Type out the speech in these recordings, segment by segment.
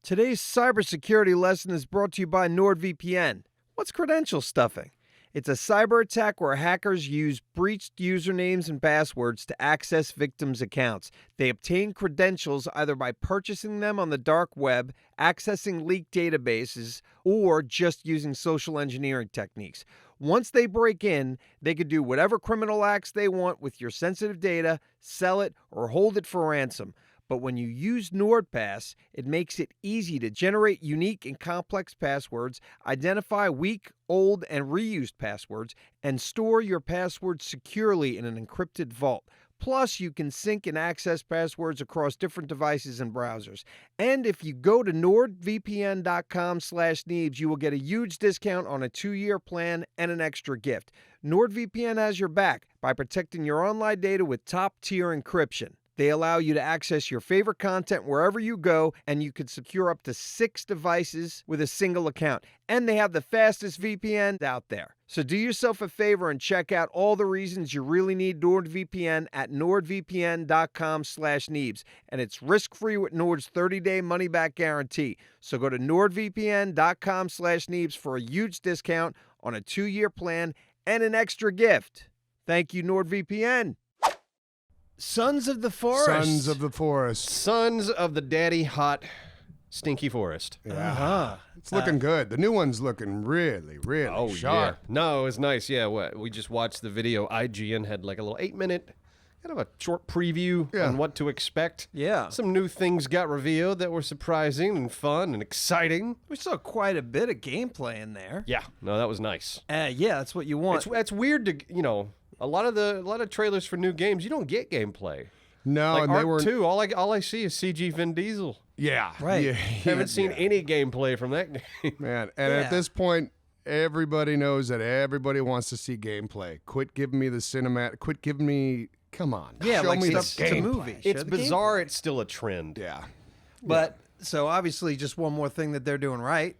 Today's cybersecurity lesson is brought to you by NordVPN. What's credential stuffing? It's a cyber attack where hackers use breached usernames and passwords to access victims' accounts. They obtain credentials either by purchasing them on the dark web, accessing leaked databases, or just using social engineering techniques. Once they break in, they can do whatever criminal acts they want with your sensitive data, sell it, or hold it for ransom. But when you use NordPass, it makes it easy to generate unique and complex passwords, identify weak, old, and reused passwords, and store your passwords securely in an encrypted vault. Plus, you can sync and access passwords across different devices and browsers. And if you go to nordvpn.com/Neebs, you will get a huge discount on a 2-year plan and an extra gift. NordVPN has your back by protecting your online data with top-tier encryption. They allow you to access your favorite content wherever you go, and you can secure up to 6 devices with a single account. And they have the fastest VPN out there. So do yourself a favor and check out all the reasons you really need NordVPN at nordvpn.com/Neebs. And it's risk-free with Nord's 30-day money-back guarantee. So go to nordvpn.com/Neebs for a huge discount on a 2-year plan and an extra gift. Thank you, NordVPN. Sons of the Forest. Sons of the Forest. Sons of the daddy hot stinky forest. Yeah. It's looking good. The new one's looking really, really sharp. Yeah. No, it was nice. Yeah, we just watched the video. IGN had like a little 8-minute kind of a short preview on what to expect. Yeah. Some new things got revealed that were surprising and fun and exciting. We saw quite a bit of gameplay in there. Yeah. No, that was nice. Yeah, that's what you want. It's weird to, a lot of trailers for new games, you don't get gameplay. No, like and Ark they were 2, all I see is CG Vin Diesel. Yeah, right. Yeah, haven't seen any gameplay from that game. Man, and at this point, everybody knows that everybody wants to see gameplay. Quit giving me the cinematic. Quit giving me. Come on. Yeah, show like me the stuff to movie. It's bizarre. It's still a trend. Yeah, but so obviously, just one more thing that they're doing right.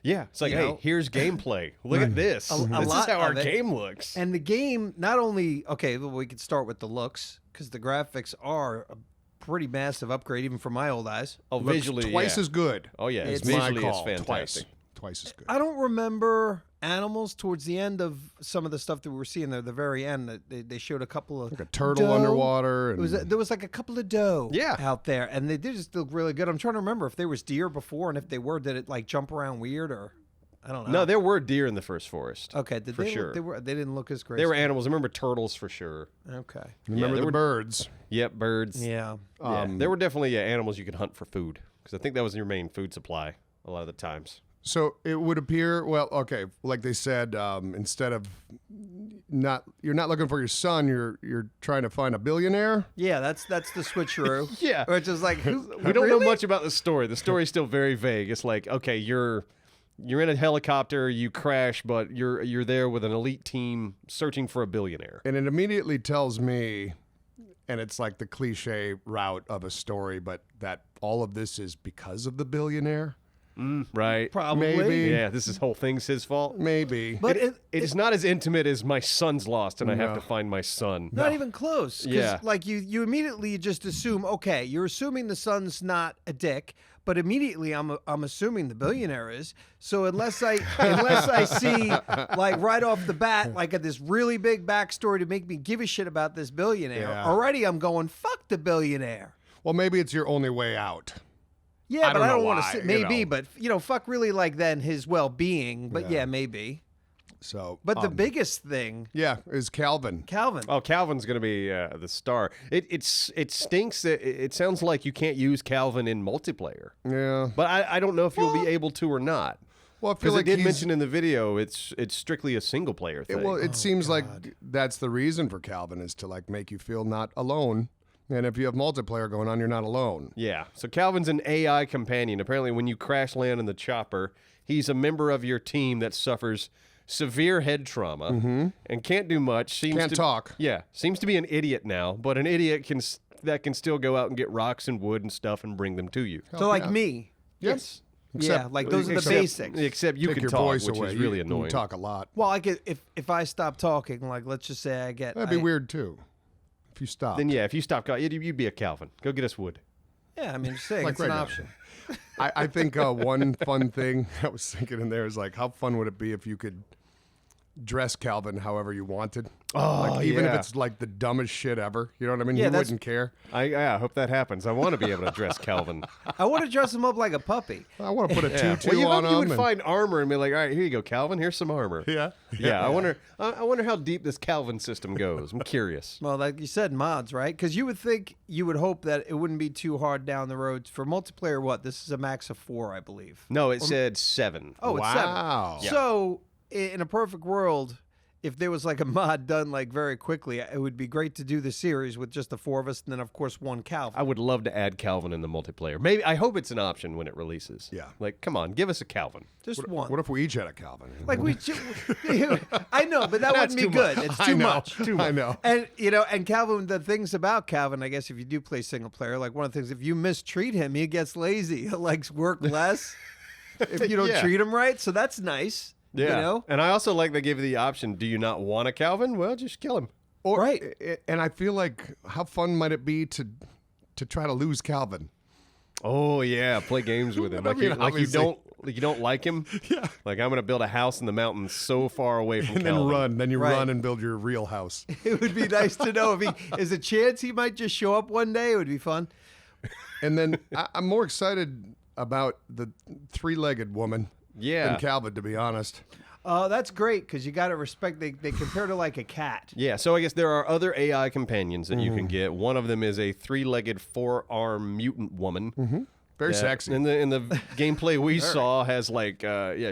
Yeah, it's like, hey, here's gameplay. Look at this. This is how our game looks. And the game, not only, we could start with the looks, because the graphics are a pretty massive upgrade, even for my old eyes. Oh, visually, twice as good. Oh, yeah. It's visually, my call. it's fantastic. Twice as good. I don't remember animals towards the end of some of the stuff that we were seeing there. The very end, that they showed a couple of like a turtle underwater. And there was like a couple of doe out there, and they did just look really good. I'm trying to remember if there was deer before, and if they were, did it like jump around weird or I don't know. No, there were deer in the first forest. Okay, for sure. They didn't look as crazy. They were animals. I remember turtles for sure. Okay. Remember the birds. Yep, birds. Yeah. There were definitely animals you could hunt for food, because I think that was your main food supply a lot of the times. So it would appear, like they said, instead of you're not looking for your son, you're trying to find a billionaire. Yeah, that's the switcheroo. Yeah, which is like we don't know much about the story. The story's still very vague. It's like, okay, you're in a helicopter, you crash, but you're there with an elite team searching for a billionaire. And it immediately tells me, and it's like the cliche route of a story, but that all of this is because of the billionaire. Right. Probably. Maybe. Yeah, this whole thing's his fault. Maybe. But it is not as intimate as my son's lost and I have to find my son. Not even close. Yeah. Like you immediately just assume, okay, you're assuming the son's not a dick, but immediately I'm assuming the billionaire is. So unless I see like right off the bat like this really big backstory to make me give a shit about this billionaire, already I'm going, fuck the billionaire. Well, maybe it's your only way out. Yeah, but I don't want to say maybe, but fuck really like then his well-being, but yeah, maybe. So, but the biggest thing, is Calvin. Oh, Calvin's going to be the star. It stinks that it sounds like you can't use Calvin in multiplayer. Yeah, but I don't know if you'll be able to or not. Well, because like did mention in the video, it's strictly a single player thing. It seems like that's the reason for Calvin is to like make you feel not alone. And if you have multiplayer going on, you're not alone. Yeah. So Calvin's an AI companion. Apparently, when you crash land in the chopper, he's a member of your team that suffers severe head trauma and can't do much. Can't talk. Yeah. Seems to be an idiot now, but an idiot can still go out and get rocks and wood and stuff and bring them to you. So like me. Yes. Like those are the basics. Except you can talk, which is really annoying. You talk a lot. Well, if I stop talking, like let's just say I get... That'd be weird too. If you stop. Then if you stop, you'd be a Calvin. Go get us wood. Yeah, I mean, just saying, Like it's right an now. option. I think one fun thing I was thinking in there is like, how fun would it be if you could dress Calvin however you wanted? Oh, like, even if yeah. it's like the dumbest shit ever. You know what I mean? Yeah, You that's- wouldn't care. I hope that happens. I want to be able to dress Calvin. I want to dress him up like a puppy. I want to put a tutu Well, you on hope you him. would and- find armor and be like, all right, here you go, Calvin. Here's some armor. yeah. Yeah, I wonder how deep this Calvin system goes. I'm curious. Well, like you said, mods, right? Because you would hope that it wouldn't be too hard down the road for multiplayer. What? This is a max of 4, I believe. No, it said 7. Oh, it's Wow. 7. So, in a perfect world, if there was like a mod done like very quickly, it would be great to do the series with just the 4 of us, and then of course one Calvin. I would love to add Calvin in the multiplayer. Maybe I hope it's an option when it releases. Yeah. Like, come on, give us a Calvin. Just one. What if we each had a Calvin? Like I know, but that wouldn't be too good. much. It's I too know. much. Too much. I know. And and Calvin, the things about Calvin, I guess if you do play single player, like one of the things, if you mistreat him, he gets lazy. He likes work less if you don't Yeah. treat him right. So that's nice. Yeah. You know? And I also like they give you the option, do you not want a Calvin? Well, just kill him. Or, Right. And I feel like, how fun might it be to try to lose Calvin? Oh yeah, play games with him. I Like, mean, you obviously. don't like him. Yeah. Like, I'm gonna build a house in the mountains so far away from And Calvin. then run. Then you Right. run and build your real house. It would be nice to know if is a chance he might just show up one day. It would be fun. And then I'm more excited about the 3-legged woman Yeah. than Calvin, to be honest. That's great because you got to respect. They compare to like a cat. Yeah, so I guess there are other AI companions that you Mm-hmm. can get. One of them is a 3-legged, 4-arm mutant woman. Mm-hmm. Very that sexy. In the gameplay we saw has like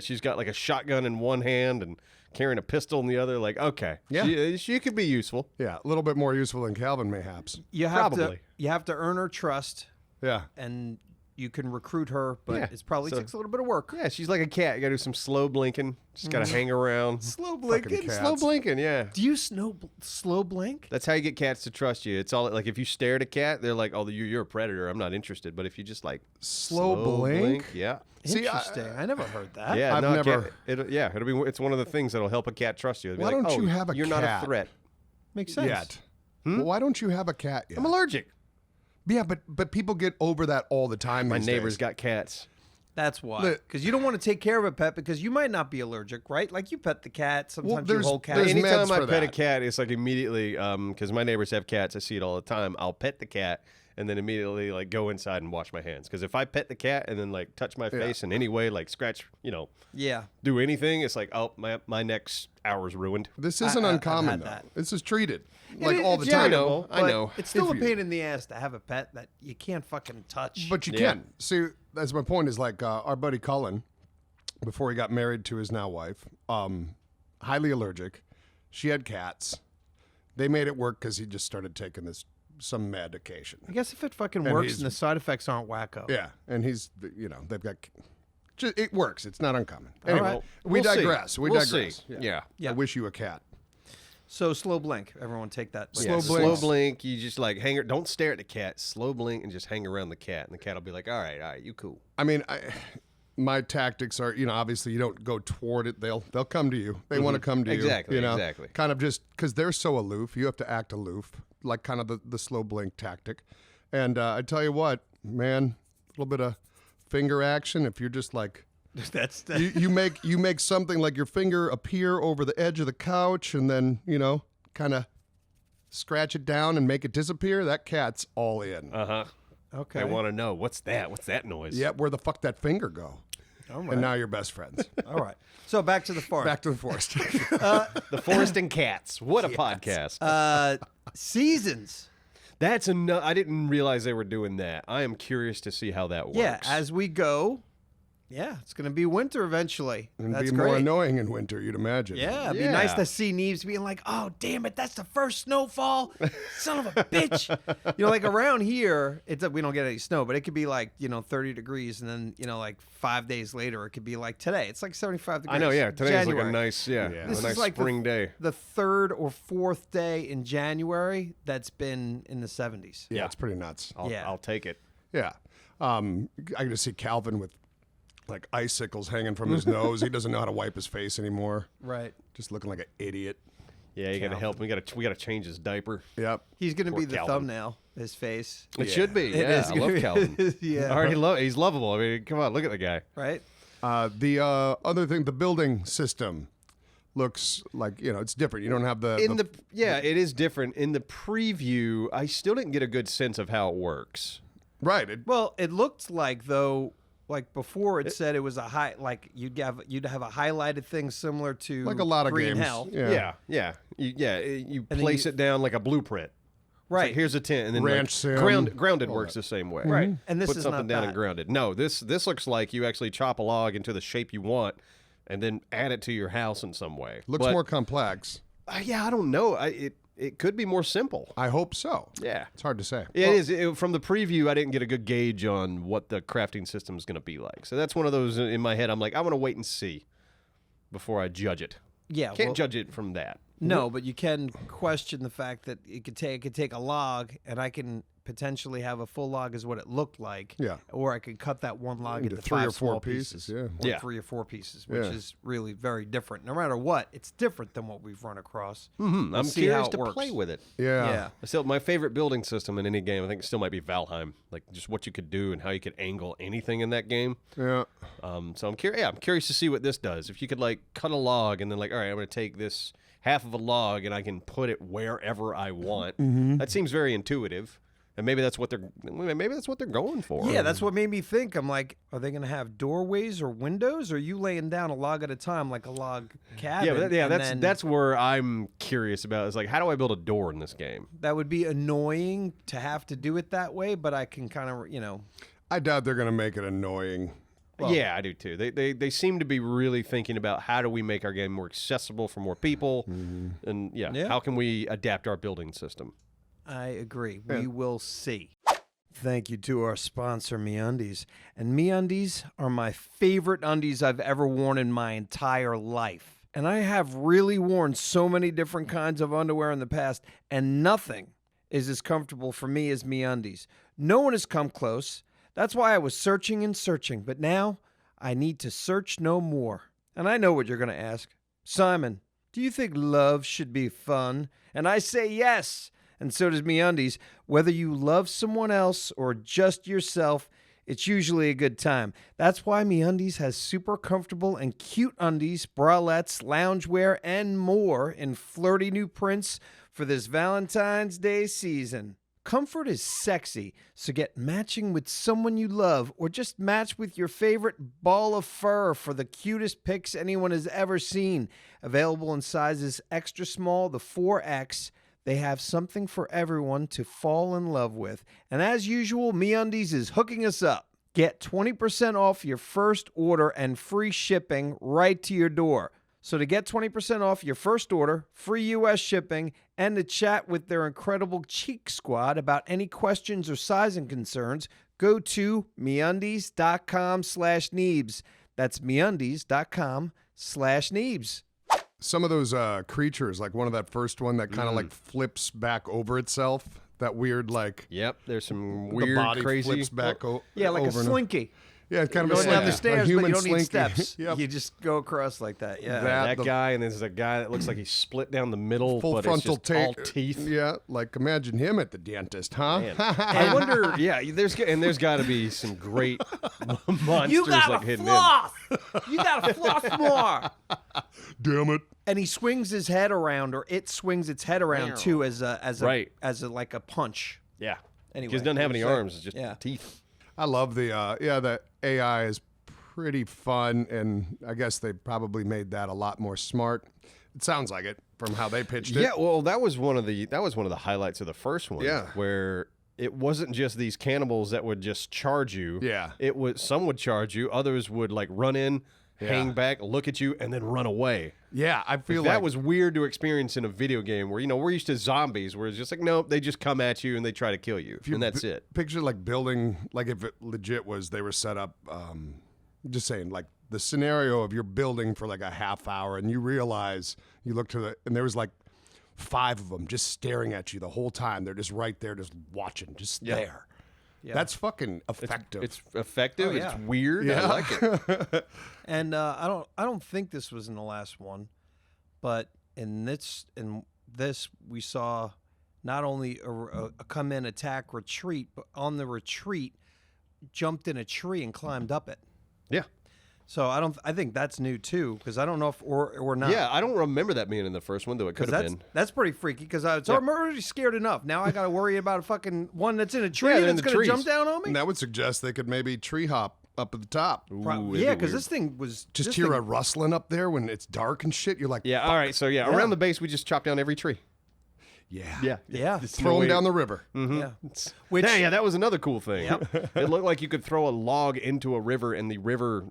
she's got like a shotgun in one hand and carrying a pistol in the other. Like, okay, Yeah. she could be useful. Yeah, a little bit more useful than Calvin, mayhaps. You have Probably. you have to earn her trust, Yeah. and you can recruit her, but Yeah, it's probably so- takes a little bit of work. Yeah, she's like a cat. You got to do some slow blinking. Just got to hang around. Slow Fucking blinking. cat. Slow blinking, yeah. Do you slow blink? That's how you get cats to trust you. It's all like if you stare at a cat, they're like, "Oh, you're a predator. I'm not interested." But if you just like Slow blink? yeah, See, Interesting. I never heard that. yeah, I've no, a never- cat- it's one of the things that'll help a cat trust you. It'll be Why like, don't "Oh, you have a You're not cat?" a threat. Makes sense. Yet. Well, why don't you have a cat yet? I'm allergic. Yeah, but people get over that all the time. My these neighbor's days. got cats. That's why. The- Because you don't want to take care of a pet because you might not be allergic, right? Like you pet the cat, sometimes you there's- hold cat. there's Anytime meds I for pet a that. cat, it's like immediately because my neighbors have cats. I see it all the time. I'll pet the cat and then immediately like go inside and wash my hands. Because if I pet the cat and then like touch my face in any way, like scratch, Yeah. do anything, it's like, oh, my next hour's ruined. This isn't I've uncommon had though. that. This is treated like It- all the it's time. I know. but It's still a If you- pain in the ass to have a pet that you can't fucking touch. But you Yeah. can. See, that's my point. Is like our buddy Cullen, before he got married to his now wife, highly allergic. She had cats. They made it work because he just started taking some medication. I guess if it fucking And works he's- and the side effects aren't wacko. Yeah, and he's they've got. It works. It's not uncommon. All Anyway, right. we We'll see. digress. We We'll digress. see. Yeah. Yeah. I wish you a cat. So slow blink. Everyone take that. Slow Slow blinks. blink. You just like don't stare at the cat. Slow blink and just hang around the cat, and the cat will be like, all right, you cool. I mean, my tactics are, obviously you don't go toward it. They'll come to you. They want to come to Exactly, you. exactly. Kind of just because they're so aloof. You have to act aloof, like kind of the slow blink tactic. And I tell you what, man, a little bit of finger action. If you're just like That's you make something like your finger appear over the edge of the couch, and then kind of scratch it down and make it disappear. That cat's all in. okay. I want to know what's that? What's that noise? Yeah, where the fuck that finger go? All right. And now you're best friends. All right. So back to the forest. Back to the forest. The Forest and Cats. What a podcast. Seasons. That's enough. I didn't realize they were doing that. I am curious to see how that works. Yeah. As we go. Yeah, it's going to be winter eventually. And That's be great. more annoying in winter, you'd imagine. Yeah, it'd be nice Yeah. to see Neebs being like, "Oh, damn it, that's the first snowfall, son of a bitch." Like around here, we don't get any snow, but it could be like 30 degrees, and then like 5 days later, it could be like today. It's like 75 degrees. I know, yeah. Today's like January. a nice, Yeah. a This nice is like spring day. the third or fourth day in January that's been in the 70s. Yeah, it's pretty nuts. I'll take it. Yeah. I get to see Calvin with like icicles hanging from his nose. He doesn't know how to wipe his face anymore. Right. Just looking like an idiot. Yeah, you got to help him. We got to change his diaper. Yep. He's going to Poor be the Calvin. thumbnail, his face. It should be. It Yeah, is I gonna love be- Calvin. Yeah. I already he's lovable. I mean, come on, look at the guy. Right? The other thing, the building system looks like, it's different. You don't have It is different. In the preview, I still didn't get a good sense of how it works. right. Well, it looked like, though, like before it said it was you'd have a highlighted thing similar to Like a lot of Green games. Hell. Yeah. You then place it down like a blueprint. It's like, Right. here's a tent, and then Ranch sim, grounded works the same way. Right. And this Put is something not down that. and grounded. No, this looks like you actually chop a log into the shape you want, and then add it to your house in some way. Looks But, more complex. Yeah, I don't know. It could be more simple. I hope so. Yeah. It's hard to say. It is. From the preview, I didn't get a good gauge on what the crafting system is going to be like. So that's one of those in my head. I'm like, I want to wait and see before I judge it. Yeah. Can't well, judge it from that. No, but you can question the fact that it could take a log, and I can potentially have a full log is what it looked like. Yeah. Or I could cut that one log Into into 3 or 4 small pieces, yeah. Or Yeah. 3 or 4 pieces, which Yeah. is really very different. No matter what, it's different than what we've run across. I'm We'll see curious how it to works. play with it. Yeah. Still, my favorite building system in any game, I think, still might be Valheim. Like just what you could do and how you could angle anything in that game. Yeah. So I'm curious. Yeah, I'm curious to see what this does. If you could like cut a log and then like, all right, I'm going to take this half of a log and I can put it wherever I want. That seems very intuitive. And maybe that's what they're going for. Yeah, that's what made me think. I'm like, are they going to have doorways or windows? Or are you laying down a log at a time like a log cabin? That's where I'm curious about. Is like, how do I build a door in this game? That would be annoying to have to do it that way, but I can kind of, I doubt they're going to make it annoying. Yeah, I do too. They seem to be really thinking about how do we make our game more accessible for more people, and Yeah. how can we adapt our building system? I agree. We will see. Thank you to our sponsor, MeUndies. And MeUndies are my favorite undies I've ever worn in my entire life. And I have really worn so many different kinds of underwear in the past, and nothing is as comfortable for me as MeUndies. No one has come close. That's why I was searching and searching, but now I need to search no more. And I know what you're going to ask. Simon, do you think love should be fun? And I say yes. And so does MeUndies. Whether you love someone else or just yourself, it's usually a good time. That's why MeUndies has super comfortable and cute undies, bralettes, loungewear, and more in flirty new prints for this Valentine's Day season. Comfort is sexy, so get matching with someone you love or just match with your favorite ball of fur for the cutest pics anyone has ever seen. Available in sizes extra small to 4X. They have something for everyone to fall in love with. And as usual, MeUndies is hooking us up. Get 20% off your first order and free shipping right to your door. So to get 20% off your first order, free U.S. shipping, and to chat with their incredible Cheek Squad about any questions or sizing concerns, go to MeUndies.com/Neebs. That's MeUndies.com/Neebs. Some of those creatures, like one of that first one that kind of like flips back over itself. That weird, like Yep, there's some the weird, body crazy. flips back Yeah, like over a and- slinky. Yeah, it's kind of Going a down the slinky. stairs, a but human you don't need slinky. steps. Yep. You just go across like that. Yeah. That guy, and there's a guy that looks like he's split down the middle, Full but frontal it's just all teeth. Yeah, like imagine him at the dentist, huh? Man. I wonder. Yeah, there's got to be some great monsters You gotta like hidden floss. You gotta floss more. Damn it. And he swings his head around, or it swings its head around too, as a Right. like a punch. in. Yeah. Anyway, Because it doesn't have any so- arms. It's just yeah. teeth. I love the the AI is pretty fun, and I guess they probably made that a lot more smart. It sounds like it from how they pitched it. Yeah. Well, that was one of the highlights of the first one. Yeah. Where it wasn't just these cannibals that would just charge you. Yeah. It was some would charge you, others would like run in, hang back, look at you, and then run away. Yeah, I feel That like was weird to experience in a video game where, we're used to zombies where it's just like, nope, they just come at you and they try to kill you. And that's it. Picture like building, like if it legit was, they were set up, just saying, like the scenario of you're building for like a half hour and you realize, you look and there was like 5 of them just staring at you the whole time. They're just right there, just watching, just there. Yeah. That's fucking effective. It's effective. Oh, yeah. It's weird. I like it. And I don't think this was in the last one, but in this we saw not only a come in, attack, retreat, but on the retreat jumped in a tree and climbed up it. Yeah. So I think that's new too, because I don't know if or not. Yeah, I don't remember that being in the first one, though it could have been. That's pretty freaky, because I'm already scared enough. Now I got to worry about a fucking one that's in a tree that's going to jump down on me. And that would suggest they could maybe tree hop up at the top. Yeah, because this thing was just hear a rustling up there when it's dark and shit. You're like, yeah, all right. So yeah, around the base we just chop down every tree. Yeah. Throw them down the river. Mm-hmm. Yeah. Yeah, that was another cool thing. Yep. It looked like you could throw a log into a river, and the river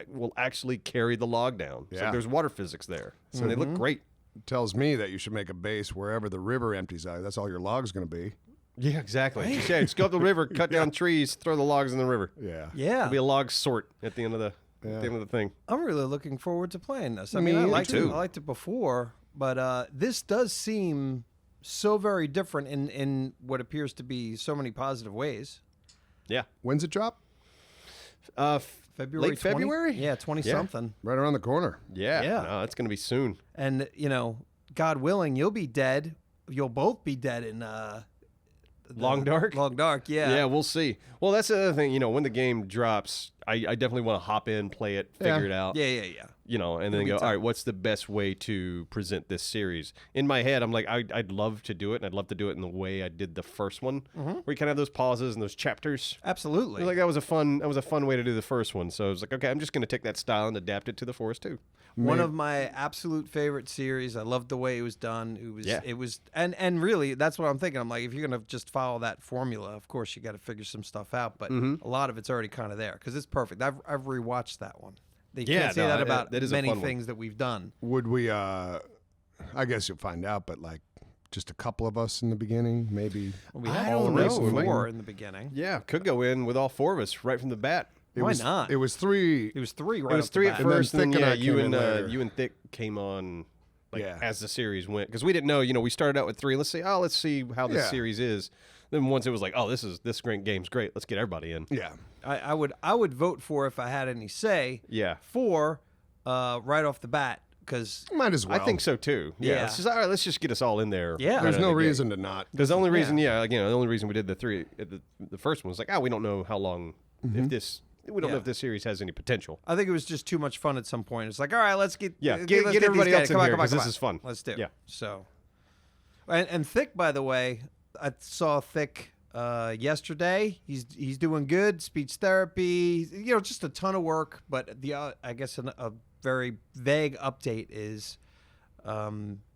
will actually carry the log down. So Yeah. there's water physics there. So they look great. Tells me that you should make a base wherever the river empties out. That's all your log's going to be. Yeah, exactly. Just go up the river, cut down trees, throw the logs in the river. Yeah. There'll be a log sort at the end of the thing. I'm really looking forward to playing this. I Me mean, I liked it before, but this does seem so very different in what appears to be so many positive ways. Yeah. When's it drop? February Late 20? February? Yeah, 20-something. Right around the corner. Yeah. Yeah. No, it's going to be soon. And, God willing, you'll be dead. You'll both be dead in Long Dark? Long Dark, yeah. Yeah, we'll see. Well, that's the other thing. When the game drops, I definitely want to hop in, play it, figure it out. Yeah. And then go, all right, what's the best way to present this series? In my head, I'm like, I'd love to do it, and I'd love to do it in the way I did the first one, where you kind of have those pauses and those chapters. Absolutely. Like that was a fun way to do the first one. So I was like, okay, I'm just going to take that style and adapt it to the Forest too. One of my absolute favorite series. I loved the way it was done. It was, and really, that's what I'm thinking. I'm like, if you're gonna just follow that formula, of course you got to figure some stuff out. But a lot of it's already kind of there because it's perfect. I've rewatched that one. You can't say that about many things that we've done. Would we, I guess you'll find out, but like just a couple of us in the beginning, maybe. We had I all don't the know. four in the beginning. Yeah, could go in with all four of us right from the bat. Why not? It was three. It was three. Right. It was off three the at bat. first, and Thick then and I came in later. you and Thick came on Yeah. as the series went, because we didn't know. We started out with three. Let's see how this series is. Then once it was like, oh, this great game's great. Let's get everybody in. Yeah. I would vote for, if I had any say. Yeah. For right off the bat, because Might as well. I think so too. Yeah. It's just, all right, let's just get us all in there. Yeah. There's right no out of the gate. reason to not. Because the only reason, the only reason we did the three, the first one was like, we don't know how long, we don't know if this series has any potential. I think it was just too much fun at some point. It's like, all right, let's get Yeah, let's get everybody these else guys. in Come on, here, come on, 'cause come this on. is fun. Let's do it. Yeah. So, and Thick, by the way, I saw Thick yesterday. He's doing good. Speech therapy, just a ton of work. But I guess a very vague update is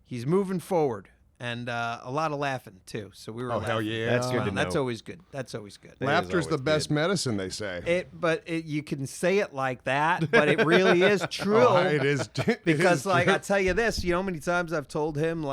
he's moving forward. And a lot of laughing too. So we were. laughing. Hell yeah. That's good to know. That's always good. That's always good. Laughter's always the best good. medicine, they say. You can say it like that, but it really is true. Oh, it is. Because I tell you this, how many times I've told him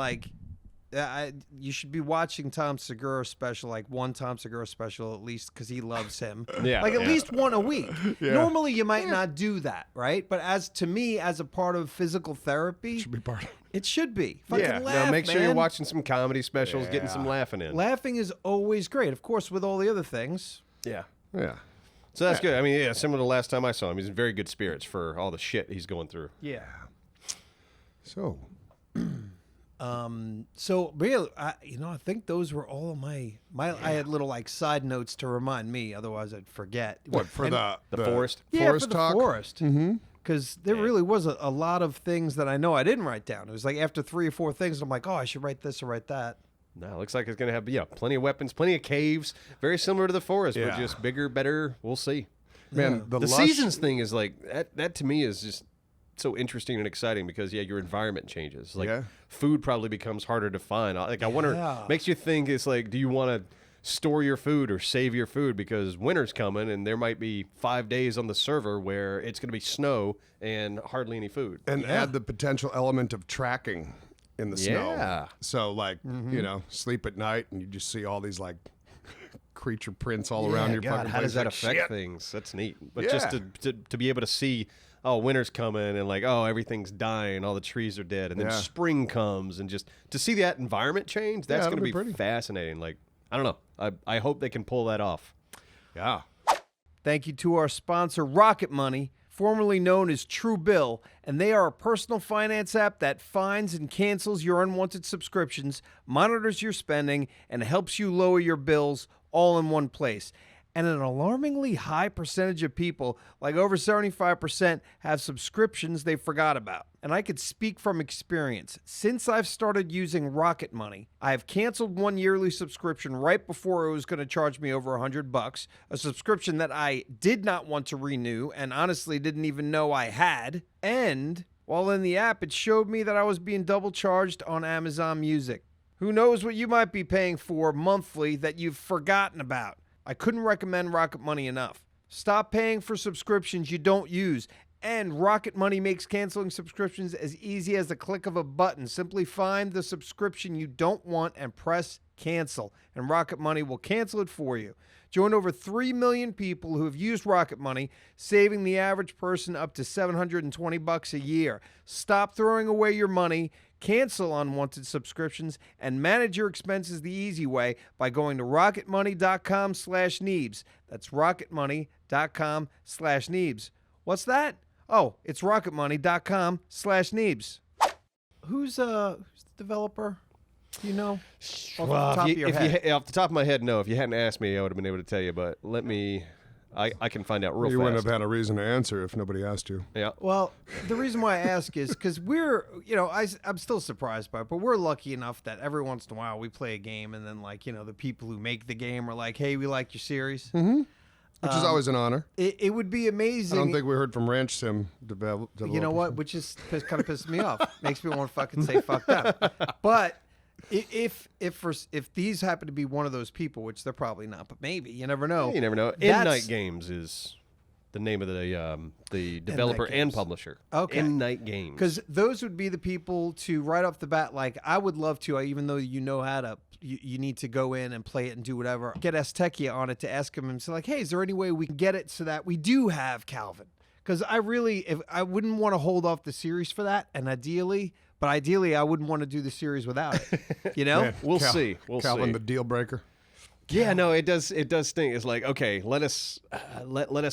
you should be watching Tom Segura special, like one Tom Segura special at least, because he loves him. Yeah, At least one a week. Yeah. Normally you might not do that, right? But to me, as a part of physical therapy, Should be part of it should be. Fucking laugh, Now make sure man. you're watching some comedy specials, getting Yeah. some laughing in. Laughing is always great, of course, with all the other things. Yeah. Yeah. So that's good. I mean, similar to last time I saw him, he's in very good spirits for all the shit he's going through. Yeah. So, So really, I think those were all of my. I had little side notes to remind me, otherwise I'd forget. what, for And- the forest? Yeah, forest for the talk? forest. Because there really was a lot of things that I know I didn't write down. It was like after 3 or 4 things, I'm like, oh, I should write this or write that. No, it looks like it's going to have, plenty of weapons, plenty of caves, very similar to the forest, but Yeah. just bigger, better. We'll see. Man, the The lush, seasons thing is like, that to me is just so interesting and exciting because, your environment changes. Like, Yeah. food probably becomes harder to find. I wonder, Yeah. makes you think it's like, do you want to store your food or save your food because winter's coming and there might be 5 days on the server where it's going to be snow and hardly any food. and add the potential element of tracking in the snow. Yeah. So, sleep at night and you just see all these creature prints all around your God, fucking how place. does that Like, affect shit. things? That's neat. But just Yeah. to be able to see, winter's coming and everything's dying, all the trees are dead, and then Yeah. spring comes, and just to see that environment change, that's it'll going to be be pretty. fascinating. Like, I don't know. I hope they can pull that off. Yeah. Thank you to our sponsor, Rocket Money. formerly known as Truebill, and they are a personal finance app that finds and cancels your unwanted subscriptions, monitors your spending, and helps you lower your bills all in one place. And an alarmingly high percentage of people, like over 75%, have subscriptions they forgot about. And I could speak from experience. Since I've started using Rocket Money, I have canceled one yearly subscription right before it was going to charge me over $100, a subscription that I did not want to renew and honestly didn't even know I had. And while in the app, it showed me that I was being double charged on Amazon Music. Who knows what you might be paying for monthly that you've forgotten about? I couldn't recommend Rocket Money enough. Stop paying for subscriptions you don't use. And Rocket Money makes canceling subscriptions as easy as the click of a button. Simply find the subscription you don't want and press cancel. And Rocket Money will cancel it for you. Join over 3 million people who have used Rocket Money, saving the average person up to $720 a year. Stop throwing away your money. Cancel unwanted subscriptions and manage your expenses the easy way by going to rocketmoney.com/Neebs. That's rocketmoney.com/Neebs. What's that? Oh, it's rocketmoney.com/Neebs. Who's the developer? Do you know? Off the top of my head, no. If you hadn't asked me, I would have been able to tell you. But let me. I can find out real fast. You wouldn't have had a reason to answer if nobody asked you. Yeah. Well, the reason why I ask is because we're, I'm still surprised by it, but we're lucky enough that every once in a while we play a game and then, the people who make the game are like, hey, we like your series. Mm-hmm. Which is always an honor. It would be amazing. I don't think we heard from Ranch Sim developers. You know what? Which is kind of pisses me off. Makes me want to fucking say fuck them. But if these happen to be one of those people, which they're probably not, but maybe, you never know. Yeah, you never know. Endnight Games is the name of the developer and publisher. Okay. Endnight Games. Because those would be the people to right off the bat, like I would love to, even though you know how to, you need to go in and play it and do whatever, get Aztecia on it to ask him and say like, hey, is there any way we can get it so that we do have KELVIN? Because I wouldn't want to hold off the series for that, and ideally, I wouldn't want to do the series without it. You know? Yeah, We'll see. KELVIN, the deal breaker. Yeah, no, it does stink. It's like, okay, let us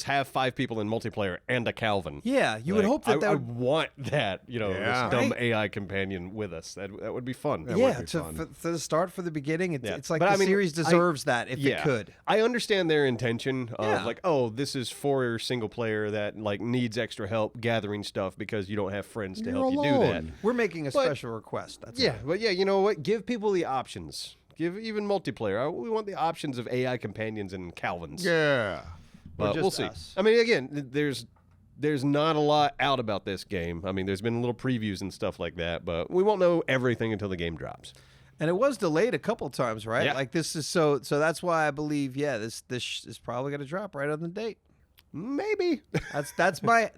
have 5 people in multiplayer and a KELVIN. Yeah, you would hope that I want that, this dumb AI companion with us. That would be fun. Yeah, for the start, for the beginning, it's like the series deserves that if it could. I understand their intention of like, oh, this is for your single player that like needs extra help gathering stuff because you don't have friends to help you do that. We're making a special request. That's all. But you know what? Give people the options. Give even multiplayer. We want the options of AI companions and KELVINs. Yeah. But we'll see. I mean, again, there's not a lot out about this game. I mean, there's been little previews and stuff like that, but we won't know everything until the game drops. And it was delayed a couple times, right? Yeah. Like this is so that's why I believe, this is probably going to drop right on the date. Maybe. That's my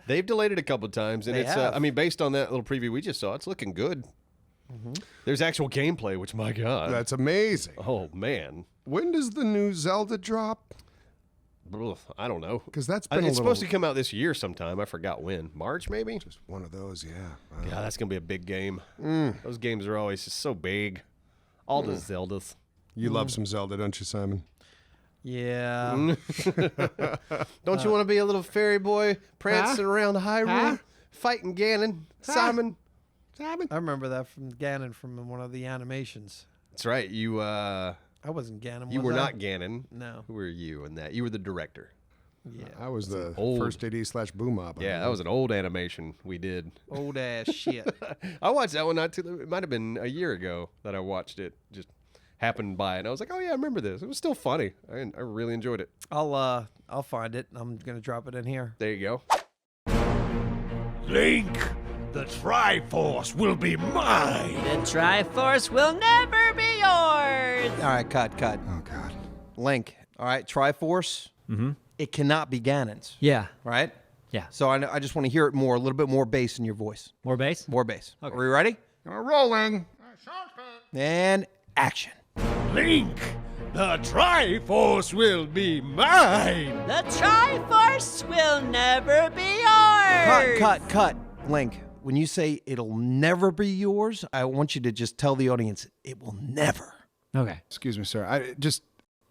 They've delayed it a couple times, and They it's have. I mean, based on that little preview we just saw, it's looking good. Mm-hmm. There's actual gameplay, which my God. That's amazing. Oh man. When does the new Zelda drop? Ugh, I don't know. Because that's been it's supposed to come out this year sometime. I forgot when. March, maybe? Just one of those, yeah. Yeah, that's going to be a big game. Those games are always just so big. All the Zeldas. You love some Zelda, don't you, Simon? Yeah. Don't you want to be a little fairy boy prancing around Hyrule, fighting Ganon, Simon? I remember that from Ganon from one of the animations. That's right. You I wasn't Ganon. you was were I? not Ganon. No. Who were you in that? You were the director. Yeah. I was the old- first AD/Boom Mob. Yeah, that was an old animation we did. Old ass shit. I watched that one it might have been a year ago that I watched it. Just happened by, and I was like, oh yeah, I remember this. It was still funny. I really enjoyed it. I'll find it. I'm gonna drop it in here. There you go. Link, the Triforce will be mine. The Triforce will never be yours. All right, cut. Oh, God. Link. All right, Triforce. Mm-hmm. It cannot be Ganon's. Yeah. Right? Yeah. So I just want to hear it more, a little bit more bass in your voice. More bass? More bass. Okay. Are we ready? Rolling. And action. Link, the Triforce will be mine. The Triforce will never be yours. Cut. Link, when you say it'll never be yours, I want you to just tell the audience it will never. Okay. Excuse me, sir.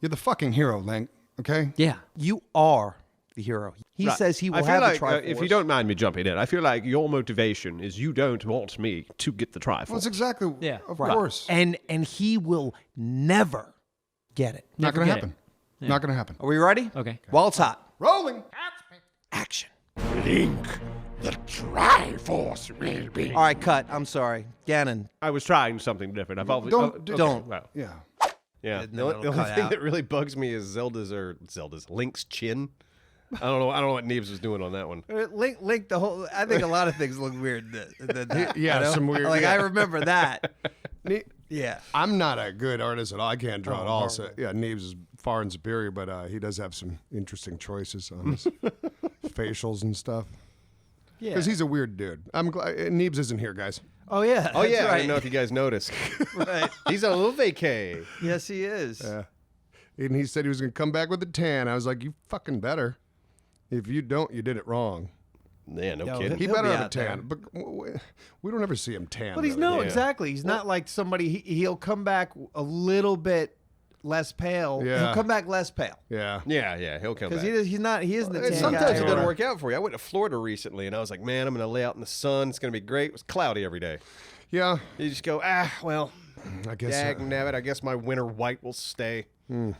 You're the fucking hero, Link, okay? Yeah. You are the hero. He says he will I feel have like, the Triforce. if you don't mind me jumping in, I feel like your motivation is you don't want me to get the Triforce. Well, it's exactly. Yeah. Of Right. course. And he will never get it. Not going to get happen. Not going to happen. Are we ready? Okay. While it's hot. Rolling. Action. Link, the Triforce will be. All right, cut. I'm sorry. Gannon. I was trying something different. I've always, don't. Well, Yeah. yeah. And The then only, it'll the only cut thing out. that really bugs me is Link's chin. I don't know what Neebs was doing on that one. Link the whole. I think a lot of things look weird. That, Yeah, you know? some weird- Like yeah. I remember that. Yeah. I'm not a good artist at all. I can't draw at all. So, yeah, Neebs is far and superior, but he does have some interesting choices on his facials and stuff. Yeah. Because he's a weird dude. I'm glad Neebs isn't here, guys. Oh yeah. Oh that's yeah, I Right. don't know if you guys noticed. Right. He's on a little vacay. Yes, he is. And he said he was going to come back with a tan. I was like, you fucking better. If you don't, you did it wrong. Yeah, no Yo, kidding. He He'll better be have a out there. tan. But we don't ever see him tan. But he's really. no Yeah. exactly. He's not like somebody. He'll come back a little bit less pale. Yeah. He'll come back less pale Yeah. Yeah, he'll come because back. he's not. He isn't the And tan sometimes guy it doesn't or- work out for you. I went to Florida recently, and I was like, man, I'm going to lay out in the sun. It's going to be great. It was cloudy every day. Yeah. You just go, well, I guess. dag nabbit. I guess my winter white will stay. Yeah.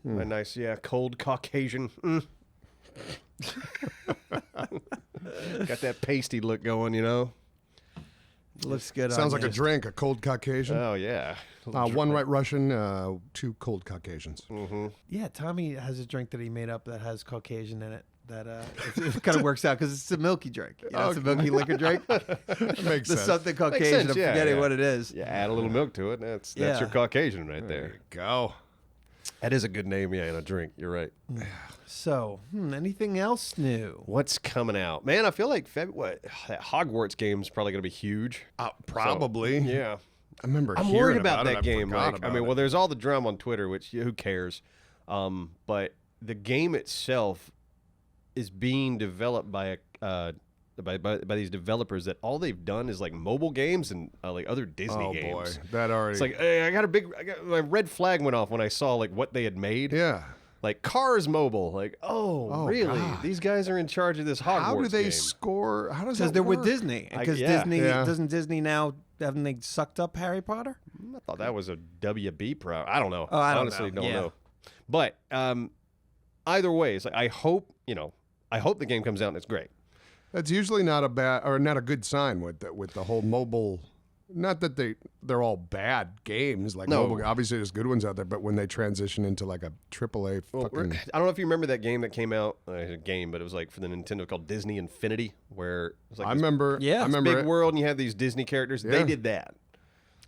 My nice, cold Caucasian. Mm. Got that pasty look going, you know? Looks good. Sounds on like a you. drink, a cold Caucasian. Oh, yeah. One white Russian, two cold Caucasians. Yeah, Tommy has a drink that he made up that has Caucasian in it. That it kind of works out because it's a milky drink. You know, it's a milky liquor drink. That makes There's sense. something Caucasian. sense, I'm yeah, forgetting yeah. what it is. Yeah, add a little milk to it. That's Yeah. your Caucasian right There there. you go. That is a good name, in a drink. You're right. So, anything else new? What's coming out? Man, I feel like that Hogwarts game is probably going to be huge. Probably. Yeah. I remember. I'm hearing worried about it. that I game. forgot Like, about well, it. there's all the drama on Twitter, which who cares? But the game itself is being developed by by these developers that all they've done is like mobile games and like other Disney Oh games. boy, that already. It's like hey, I got my red flag went off when I saw like what they had made. yeah. Like Cars Mobile. Like Oh, really? God. These guys are in charge of this Hogwarts How do they game. score? How does Because that they're work? with Disney. Because yeah. Disney Yeah. doesn't Disney now haven't they sucked up Harry Potter? I thought that was a WB pro. I don't know. Oh, I don't honestly know. don't Yeah. know. But either way, it's like I hope the game comes out and it's great. That's usually not a bad or not a good sign with the whole mobile. Not that they're all bad games. Like No. mobile, obviously there's good ones out there, but when they transition into like a AAA fucking. I don't know if you remember that game that came out. A game, but it was like for the Nintendo called Disney Infinity, where it was like I this remember. Yeah. I remember big it. world and you had these Disney characters. They Yeah. did that.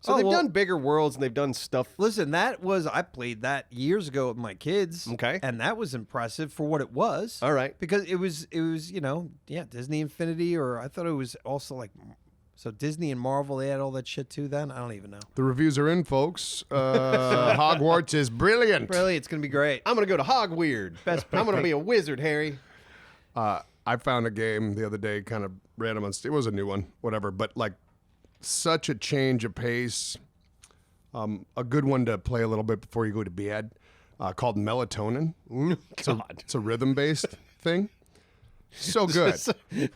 So Oh, they've well- done bigger worlds and they've done stuff. Listen, I played that years ago with my kids. Okay. And that was impressive for what it was. All right. Because it was Disney Infinity, or I thought it was also like, so Disney and Marvel, they had all that shit too then? I don't even know. The reviews are in, folks. Hogwarts is brilliant. Really, it's going to be great. I'm gonna go to Hogweird. I'm gonna be a wizard, Harry. I found a game the other day, kind of random on Steam. It was a new one, whatever, but like such a change of pace. A good one to play a little bit before you go to bed, called Melatonin. God. It's a rhythm-based thing. So good.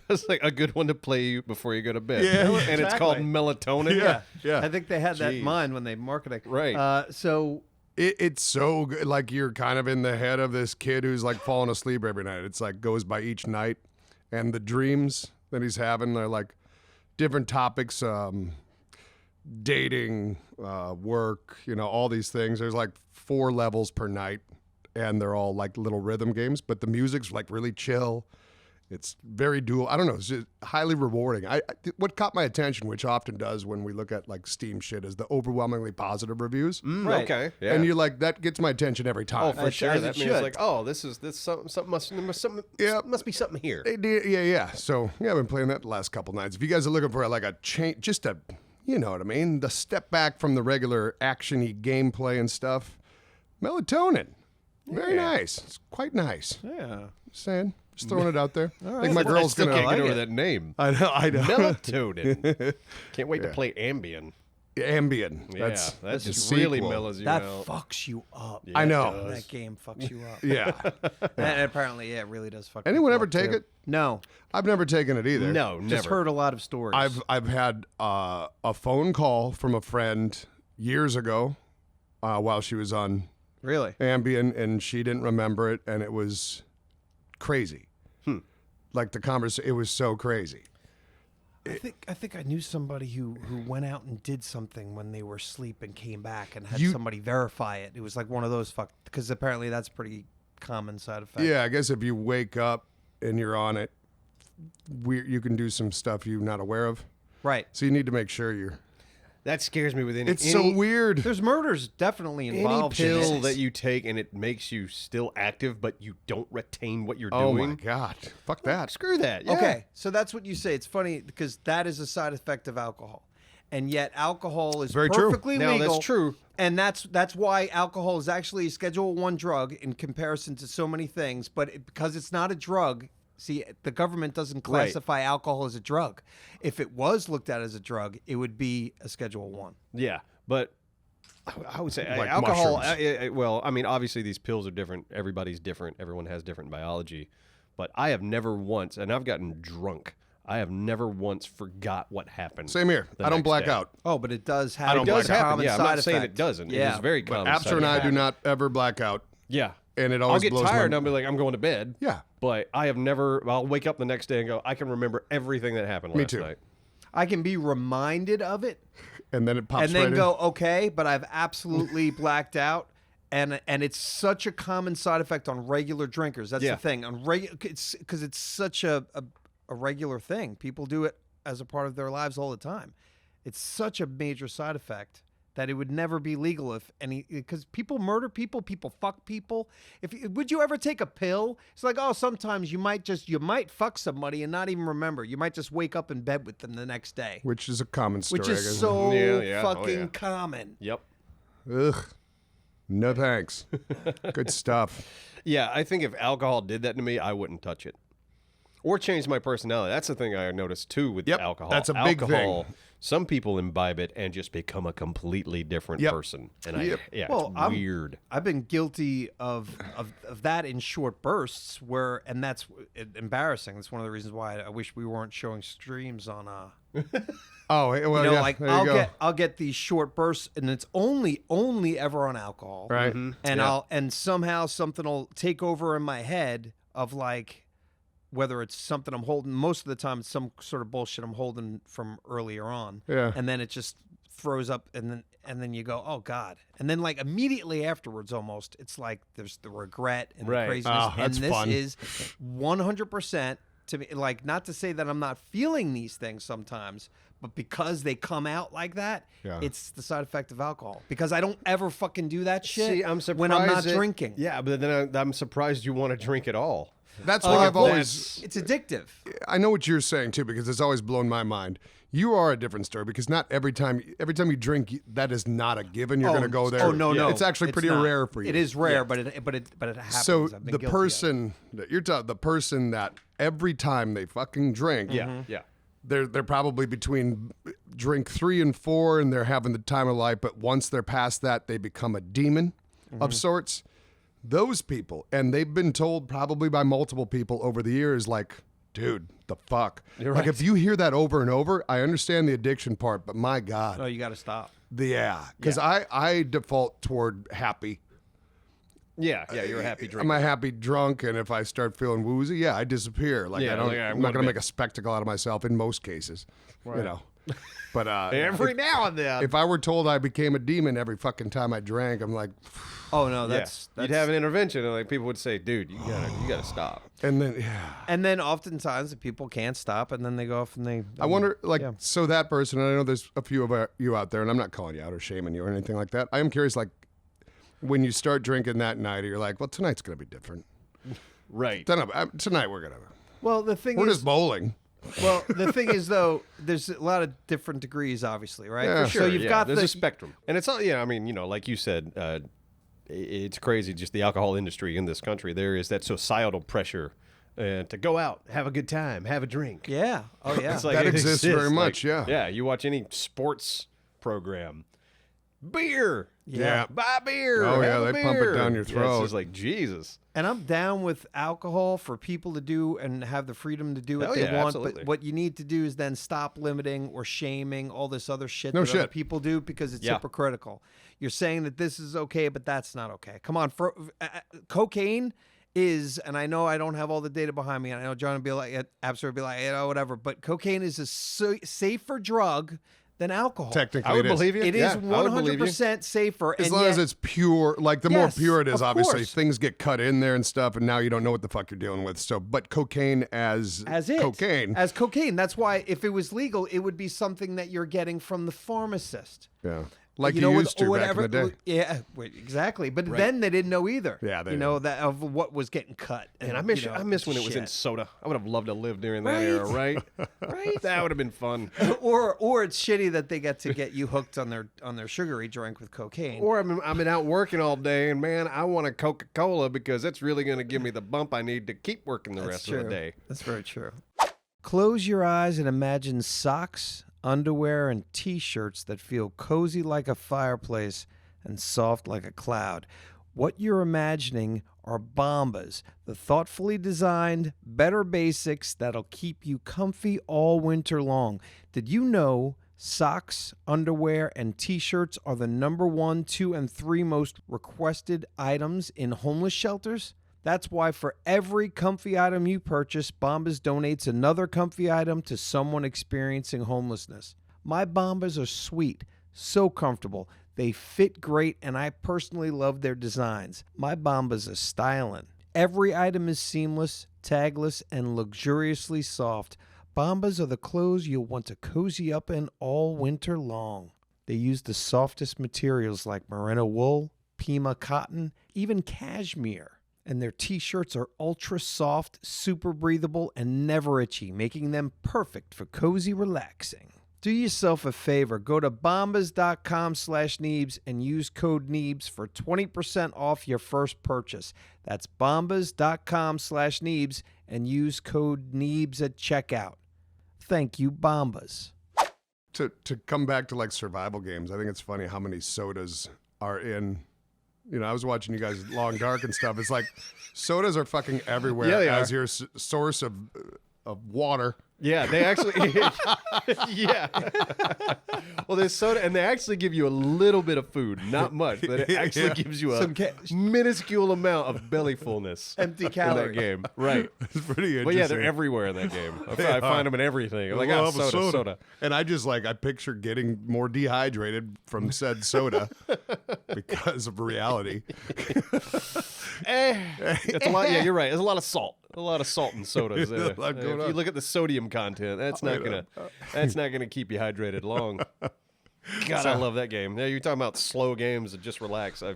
It's like a good one to play before you go to bed. Yeah, And it's called melatonin. Yeah. I think they had that in Jeez. mind when they marketed. Right. So It's so good. Like you're kind of in the head of this kid who's like falling asleep every night. It's like goes by each night, and the dreams that he's having are like different topics, dating, work, all these things. There's like 4 levels per night, and they're all like little rhythm games. But the music's like really chill. It's very dual. I don't know. It's just highly rewarding. What caught my attention, which often does when we look at like Steam shit, is the overwhelmingly positive reviews. Right. Okay. Yeah. And you're like, that gets my attention every time. oh, for As- sure. as That it means should. like, oh, this something must be something here. They did, yeah. So yeah, I've been playing that the last couple nights. If you guys are looking for like a change, just a, you know what I mean, the step back from the regular action-y gameplay and stuff, Melatonin, very nice. It's quite nice. yeah. Just saying, just throwing it out there. I think right. my I girl's Still gonna. can't get like over it. that name. I know. Melatonin. Can't wait to play Ambien. Ambien. Yeah, That's that the just really sequel. mellows you That out. fucks you up. Yeah, I it know. does. That game fucks you up. Yeah. And apparently, yeah, it really does fuck Anyone people ever up, take too. it? No. I've never taken it either. No, never. Just heard a lot of stories. I've had a phone call from a friend years ago while she was on Really? Ambien, and she didn't remember it, and it was crazy. Like the conversation, it was so crazy. I think I knew somebody who went out and did something when they were asleep and came back and had You- somebody verify it. It was like one of those because apparently that's pretty common side effect. Yeah, I guess if you wake up and you're on it, you can do some stuff you're not aware of. Right. So you need to make sure you're. That scares me with any. It's so weird. There's murders definitely Any involved. in pill it. that you take and it makes you still active, but you don't retain what you're Oh doing. my god! Fuck that. Screw that. Yeah. Okay, so that's what you say. It's funny because that is a side effect of alcohol, and yet alcohol is Very true. perfectly No, legal. that's true. And that's why alcohol is actually a Schedule 1 drug in comparison to so many things. But because it's not a drug, see, the government doesn't classify alcohol as a drug. If it was looked at as a drug, it would be a Schedule 1. Yeah, but I would say Like alcohol. mushrooms. Well, I mean, obviously these pills are different. Everybody's different. Everyone has different biology. But I have never once, and I've gotten drunk. I have never once forgot what happened. Same here. the I don't next black day. out. Oh, but it does have It a does happen. common Yeah, I'm side not saying effect. it doesn't. Yeah. It is very But common. Apster side and I effect. do not ever black out, Yeah. and it I'll always get blows tired and my. I'll be like, I'm going to bed. Yeah. But I have never. I'll wake up the next day and go, I can remember everything that happened last too. night. I can be reminded of it And then it pops and then right go, okay, but I've absolutely blacked out. And it's such a common side effect on regular drinkers. That's Yeah. the thing. On it's because it's such a regular thing. People do it as a part of their lives all the time. It's such a major side effect that it would never be legal if because people murder people, people fuck people. Would you ever take a pill? It's like, oh, sometimes you might fuck somebody and not even remember. You might just wake up in bed with them the next day, in, which is a common story. which I is guess. so Yeah. Oh, fucking yeah. common. Yep. Ugh. No thanks. Good stuff. Yeah, I think if alcohol did that to me, I wouldn't touch it. Or change my personality. That's the thing I noticed too with Yep, alcohol. that's a big alcohol, thing. Some people imbibe it and just become a completely different Yep. person. And Yep. Well, it's weird. I've been guilty of that in short bursts and that's embarrassing. That's one of the reasons why I wish we weren't showing streams on Oh, well, you know, yeah. like there you go. I'll get these short bursts and it's only ever on alcohol. Right. Mm-hmm. And and somehow something will take over in my head of like whether it's something I'm holding. Most of the time it's some sort of bullshit I'm holding from earlier on. Yeah. And then it just throws up and then you go, oh God. And then like immediately afterwards almost it's like there's the regret and Right. the craziness. Oh, that's and this fun. is 100% to me, like, not to say that I'm not feeling these things sometimes, but because they come out like that, Yeah. it's the side effect of alcohol. Because I don't ever fucking do that shit See, I'm surprised when I'm not that- drinking. Yeah, but then I'm surprised you want to drink at all. That's what I've always. It's addictive. I know what you're saying too, because it's always blown my mind. You are a different story because not every time you drink, that is not a given. You're going to go there. Oh no, It's actually pretty not. rare for you. It is rare, but it happens. So I've been the guilty of it. person that you're talking, the person that every time they fucking drink, Yeah. they're probably between drink 3 and 4, and they're having the time of life. But once they're past that, they become a demon of sorts. Those people, and they've been told probably by multiple people over the years, like, dude, the fuck. You're like right. if you hear that over and over, I understand the addiction part, but my God, Oh, you got to stop. because I default toward happy. Yeah, you're a happy I'm drinker. a happy drunk, and if I start feeling woozy, I disappear. Like Yeah, I don't, like, I'm I'm not going going to to make a spectacle out of myself in most cases, you know. But Every now and then. if I were told I became a demon every fucking time I drank, I'm like, Oh no, Yeah. that's You'd have an intervention, and like people would say, "Dude, you gotta stop." and then yeah. and then oftentimes the people can't stop, and then they go off and they. I wonder, like, yeah. so that person, and I know there's a few of you out there, and I'm not calling you out or shaming you or anything like that. I am curious, like, when you start drinking that night, you're like, well, tonight's going to be different. Right. Tonight we're going to, Well, the thing we're is, just bowling. well, the thing is though, there's a lot of different degrees, obviously, right? Yeah. Sure, So you've got there's the a spectrum, and it's all. Yeah, I mean, like you said, it's crazy. Just the alcohol industry in this country, there is that societal pressure to go out, have a good time, have a drink. Yeah. Oh yeah. It's like That it exists very Like, much, yeah. Yeah, you watch any sports program. Beer. Yeah. Buy beer. Oh, yeah, have a they pump it beer. down your Yeah, throat. it's just like, Jesus. And I'm down with alcohol for people to do and have the freedom to do what Hell they yeah, want. absolutely. But what you need to do is then stop limiting or shaming all this other shit No that other shit. people do because it's Yeah. hypocritical. You're saying that this is okay, but that's not okay. Come on, cocaine is, and I know I don't have all the data behind me, and I know John would be like, absolutely be like, whatever. But cocaine is a safer drug than alcohol. Technically, I would it is. believe you. It Yeah, is I would believe you. 100% safer. As and long as yet- it's pure, like the more Yes, pure it is, of obviously course. things get cut in there and stuff, and now you don't know what the fuck you're dealing with. So, but cocaine as it. cocaine, As cocaine. That's why if it was legal, it would be something that you're getting from the pharmacist. yeah, like you, know, used to or back in the day. Yeah, exactly. But then they didn't know either. Yeah, they you know that of what was getting cut. And I miss, you know, I miss when it was in shit. soda. I would have loved to live during that Right? era, right? Right. That would have been fun. or it's shitty that they get you hooked on their sugary drink with cocaine. Or I've been out working all day, and man, I want a Coca-Cola because that's really going to give me the bump I need to keep working the rest of the day. That's very true. Close your eyes and imagine socks, underwear, and t-shirts that feel cozy like a fireplace and soft like a cloud. What you're imagining are Bombas, the thoughtfully designed, better basics that'll keep you comfy all winter long. Did you know socks, underwear, and t-shirts are the number 1, 2, and 3 most requested items in homeless shelters? That's why for every comfy item you purchase, Bombas donates another comfy item to someone experiencing homelessness. My Bombas are sweet, so comfortable. They fit great, and I personally love their designs. My Bombas are styling. Every item is seamless, tagless, and luxuriously soft. Bombas are the clothes you'll want to cozy up in all winter long. They use the softest materials like merino wool, Pima cotton, even cashmere. And their t-shirts are ultra soft, super breathable, and never itchy, making them perfect for cozy relaxing. Do yourself a favor. Go to bombas.com/Neebs and use code Neebs for 20% off your first purchase. That's bombas.com/Neebs and use code Neebs at checkout. Thank you, Bombas. To come back to like survival games, I think it's funny how many sodas are in. You know, I was watching you guys Long Dark and stuff. It's like sodas are fucking everywhere Yeah, they as are. your source of water. Yeah, they actually, yeah. Well, there's soda, and they actually give you a little bit of food, not much, but it actually Yeah. gives you a Some minuscule amount of belly fullness Empty in that calories. game. Right. It's pretty interesting. But yeah, they're everywhere in that game. I find them in everything. I'm like, I oh, love a soda. And I just like, I picture getting more dehydrated from said soda because of reality. It's a lot. Yeah, you're right. There's a lot of salt. A lot of salt in sodas. There's a lot If going you on. look at the sodium content, that's not gonna keep you hydrated long. God, I love that game. Yeah, you're talking about slow games that just relax. So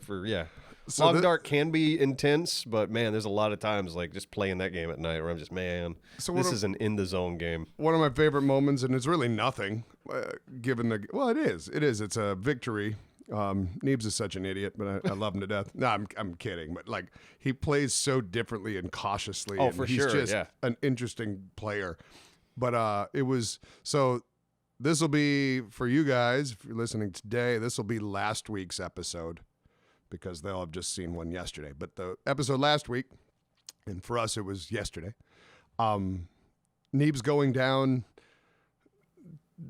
Long thi- Dark can be intense, but man, there's a lot of times like just playing that game at night where I'm just, man, So this what is an in the zone game. One of my favorite moments, and it's really nothing, given the, well, it is. It's a victory. Neebs is such an idiot, but I love him to death. No, I'm kidding, but like he plays so differently and cautiously. Oh, and for he's sure, just yeah. an interesting player. But it was, so this will be for you guys, if you're listening today, this will be last week's episode because they'll have just seen one yesterday. But the episode last week, and for us it was yesterday, Neebs going down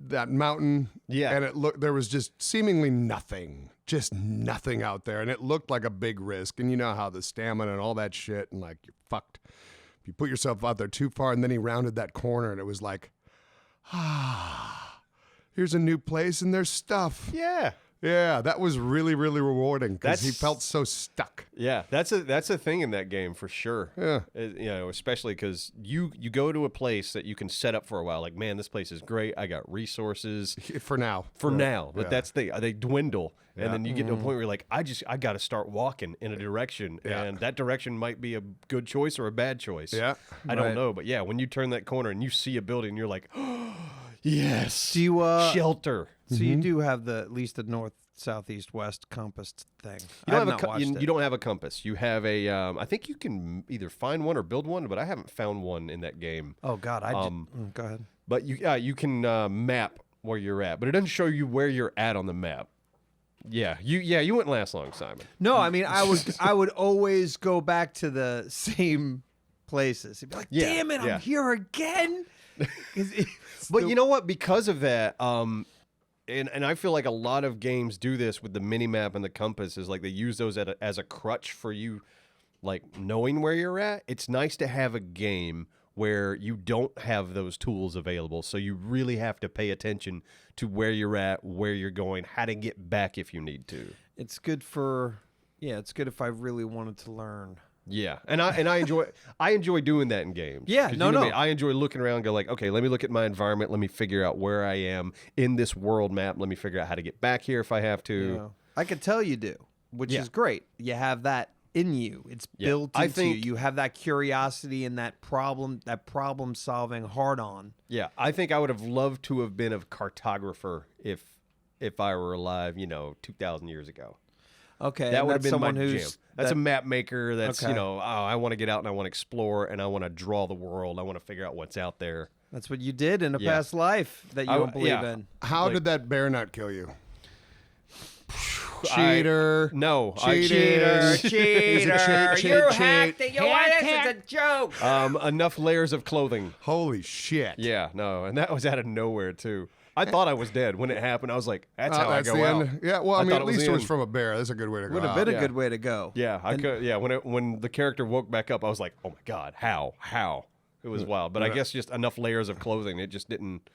that mountain, Yeah. and there was just seemingly nothing out there, and it looked like a big risk. And you know how the stamina and all that shit, and like you're fucked if you put yourself out there too far. And then he rounded that corner, and it was like, here's a new place, and there's stuff. Yeah. Yeah, that was really, really rewarding because he That's- felt so stuck. Yeah, that's a thing in that game for sure. Yeah. You know, especially because you go to a place that you can set up for a while. Like, man, this place is great. I got resources For now. for now, but Yeah. they dwindle, Yeah. and then you get to a point where you're like, I got to start walking in a direction, Yeah. and that direction might be a good choice or a bad choice. Yeah. I don't Right. know, but yeah, when you turn that corner and you see a building, you're like, oh, yes, Do you shelter. So you do have at least the north, south, east, west compass thing. You I don't have not watched it. you don't have a compass. You have a. I think you can either find one or build one, but I haven't found one in that game. Oh God, I Um, did. Go ahead. But you can map where you're at, but it doesn't show you where you're at on the map. Yeah, you wouldn't last long, Simon. No, I mean I would always go back to the same places. It'd be like, damn it, I'm here again. But you know what? Because of that, and I feel like a lot of games do this with the mini map and the compass. Is like they use those as a crutch for you, like knowing where you're at. It's nice to have a game where you don't have those tools available, so you really have to pay attention to where you're at, where you're going, how to get back if you need to. It's good for it's good if I really wanted to learn. Yeah, and I enjoy doing that in games. Yeah, no. I enjoy looking around and go like, okay, let me look at my environment. Let me figure out where I am in this world map. Let me figure out how to get back here if I have to. Yeah. I could tell you do, which is great. You have that in you. It's built into you. You have that curiosity and that problem solving hard on. Yeah, I think I would have loved to have been a cartographer if I were alive, 2,000 years ago. Okay, that would have been my who's jam. That's a map maker. That's I want to get out and I want to explore and I want to draw the world. I want to figure out what's out there. That's what you did in a past life that you don't believe in. How did that bear not kill you? Cheater. Cheater. You hacked it. You wanted it. It's a joke. Enough layers of clothing. Holy shit. Yeah, no. And that was out of nowhere, too. I thought I was dead. When it happened, I was like, that's how I go out. Yeah, well, I mean, at least it was from a bear. That's a good way to go. Would have been a good way to go. Yeah, I could. Yeah, when the character woke back up, I was like, oh, my God, how? It was wild. But I guess just enough layers of clothing. It just didn't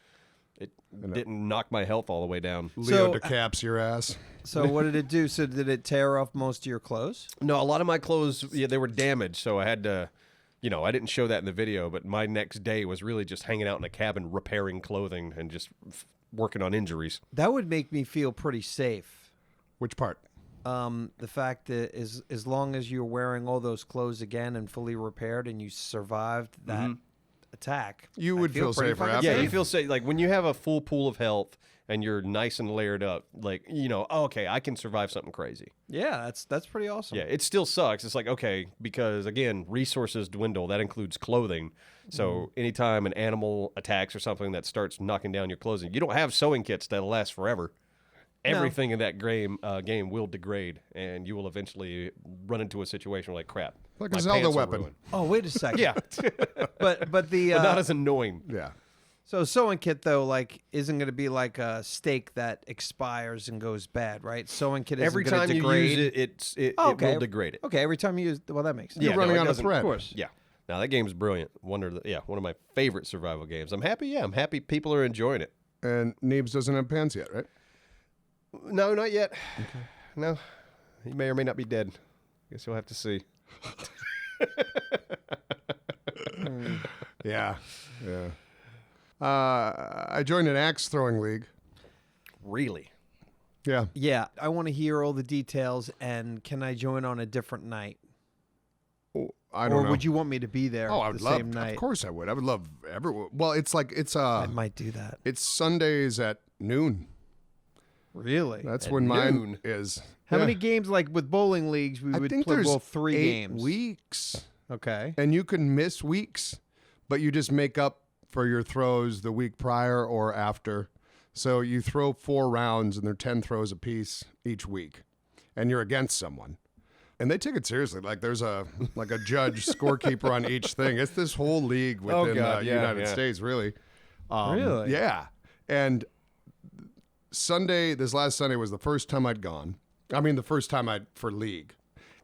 knock my health all the way down. Leo decaps your ass. So what did it do? So did it tear off most of your clothes? No, a lot of my clothes, they were damaged, so I had to, I didn't show that in the video, but my next day was really just hanging out in a cabin repairing clothing and just working on injuries. That would make me feel pretty safe. Which part? The fact that as long as you're wearing all those clothes again and fully repaired and you survived that attack, you would feel safer after. Yeah, you feel safe. Like when you have a full pool of health and you're nice and layered up, like, okay, I can survive something crazy. Yeah, that's pretty awesome. Yeah, it still sucks. It's like, okay, because again, resources dwindle. That includes clothing. So anytime an animal attacks or something that starts knocking down your clothing, you don't have sewing kits that'll last forever. Everything in that game will degrade, and you will eventually run into a situation like crap. Like a Zelda weapon. Oh, wait a second. Yeah, but but not as annoying. Yeah. So a sewing kit though, like, isn't going to be like a steak that expires and goes bad, right? Sewing kit isn't every going time to degrade. you use it, it will degrade it. Okay, every time you use, well, that makes sense. You're running on a thread. Of course. Yeah. Now that game's brilliant. One of my favorite survival games. I'm happy. Yeah, I'm happy people are enjoying it. And Neebs doesn't have pants yet, right? No, not yet. Okay. No, he may or may not be dead. Guess you'll have to see. Yeah. I joined an axe throwing league. Really? Yeah. Yeah, I want to hear all the details, and can I join on a different night? I don't know. Or would you want me to be there I would the love, same night? Of course I would. I would love everyone. Well, I might do that. It's Sundays at noon. Really? That's when mine is. How many games, like with bowling leagues, we would play there's 3 games? 8 weeks. Okay. And you can miss weeks, but you just make up for your throws the week prior or after. So you throw 4 rounds and they're 10 throws apiece each week. And you're against someone. And they take it seriously. Like there's a judge scorekeeper on each thing. It's this whole league within the United States, really. Really? Yeah. And this last Sunday was the first time I'd gone. I mean, the first time for league.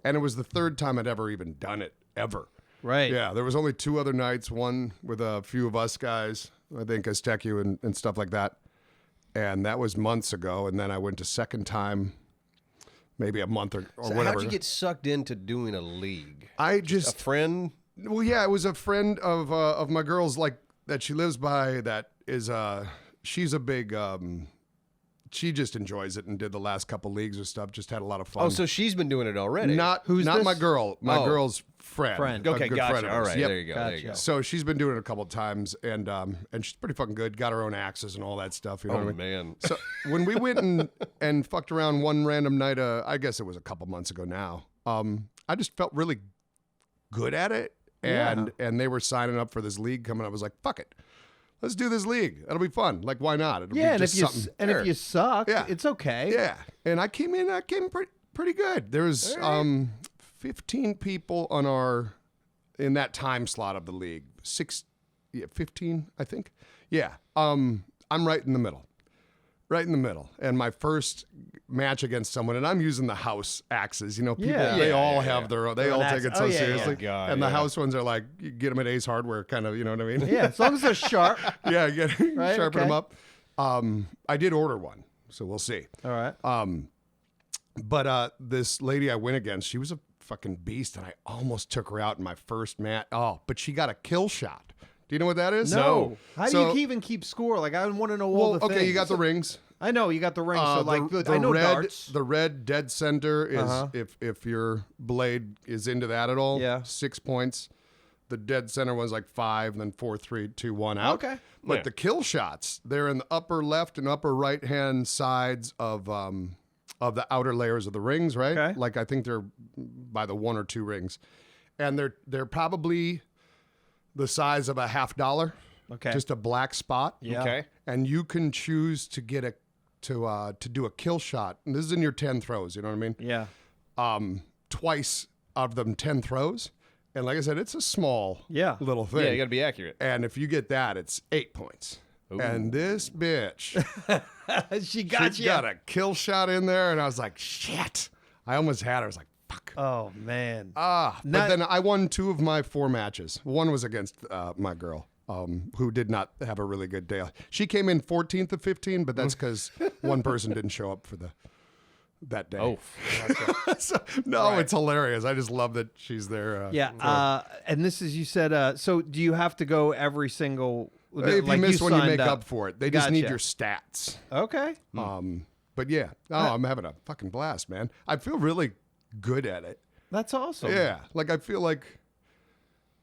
And it was the 3rd time I'd ever even done it, ever. Right. Yeah, there was only 2 other nights, one with a few of us guys, I think Aztecu and stuff like that. And that was months ago. And then I went to second time, maybe a month or so whatever. How'd you get sucked into doing a league? A friend? Well, yeah, it was a friend of my girl's, like, that she lives by that is, she's a big... she just enjoys it and did the last couple leagues or stuff. Just had a lot of fun. Oh, so she's been doing it already. Not this? my girl. My girl's friend. Okay, a good gotcha. friend of All ours. right, Yep. there you go. There you go. So she's been doing it a couple of times, and she's pretty fucking good. Got her own axes and all that stuff. You know what I mean? Man. So when we went and fucked around one random night, I guess it was a couple months ago now. I just felt really good at it, and they were signing up for this league coming up. I was like, fuck it. let's do this league. That'll be fun. Like, why not? It'll Yeah, be and just if you something and if fair. you suck, Yeah. it's okay. Yeah, and I came pretty good. There was 15 people in that time slot of the league. 15, I think. Yeah, I'm right in the middle. Right in the middle. And my first match against someone, and I'm using the house axes. You know, people, Yeah. they Yeah, all yeah, have yeah. their own. They Their all own take it axe. so Oh, yeah, yeah. seriously. God, and the yeah. house ones are like, you get them at Ace Hardware, kind of, you know what I mean? Yeah, as long as they're sharp. Yeah, Right, sharpen okay. them up. I did order one, so we'll see. All right. But this lady I went against, she was a fucking beast, and I almost took her out in my first match. Oh, but she got a kill shot. Do you know what that is? No. How do So- you even keep score? Like, I want to know all Well, the okay, things. you got the rings. I know you got the ring. So like, I know red, darts. The red dead center is if your blade is into that at all. Yeah. 6 points. The dead center one's like 5, and then 4, 3, 2, 1 out. Okay. But Yeah. the kill shots, they're in the upper left and upper right hand sides of the outer layers of the rings, right? Okay. Like I think they're by the 1 or 2 rings, and they're probably the size of a $50. Okay. Just a black spot. Yeah. Okay. And you can choose to get to do a kill shot. And this is in your 10 throws, you know what I mean? Yeah. Twice of them 10 throws. And like I said, it's a small little thing. Yeah, you got to be accurate. And if you get that, it's 8 points. And this bitch, she got she you. got a kill shot in there, and I was like, shit. I almost had her. I was like, fuck. Oh man. But Not- then I won 2 of my 4 matches. One was against my girl, who did not have a really good day. She came in 14th of 15, but that's because one person didn't show up for that day. Oh, So, no, it's hilarious. I just love that she's there. Yeah. And this is, you said, so do you have to go every single? If like you miss one, you signed make up for it. They just need Gotcha. your stats. Okay. But yeah, I'm having a fucking blast, man. I feel really good at it. That's awesome. Yeah, like I feel like,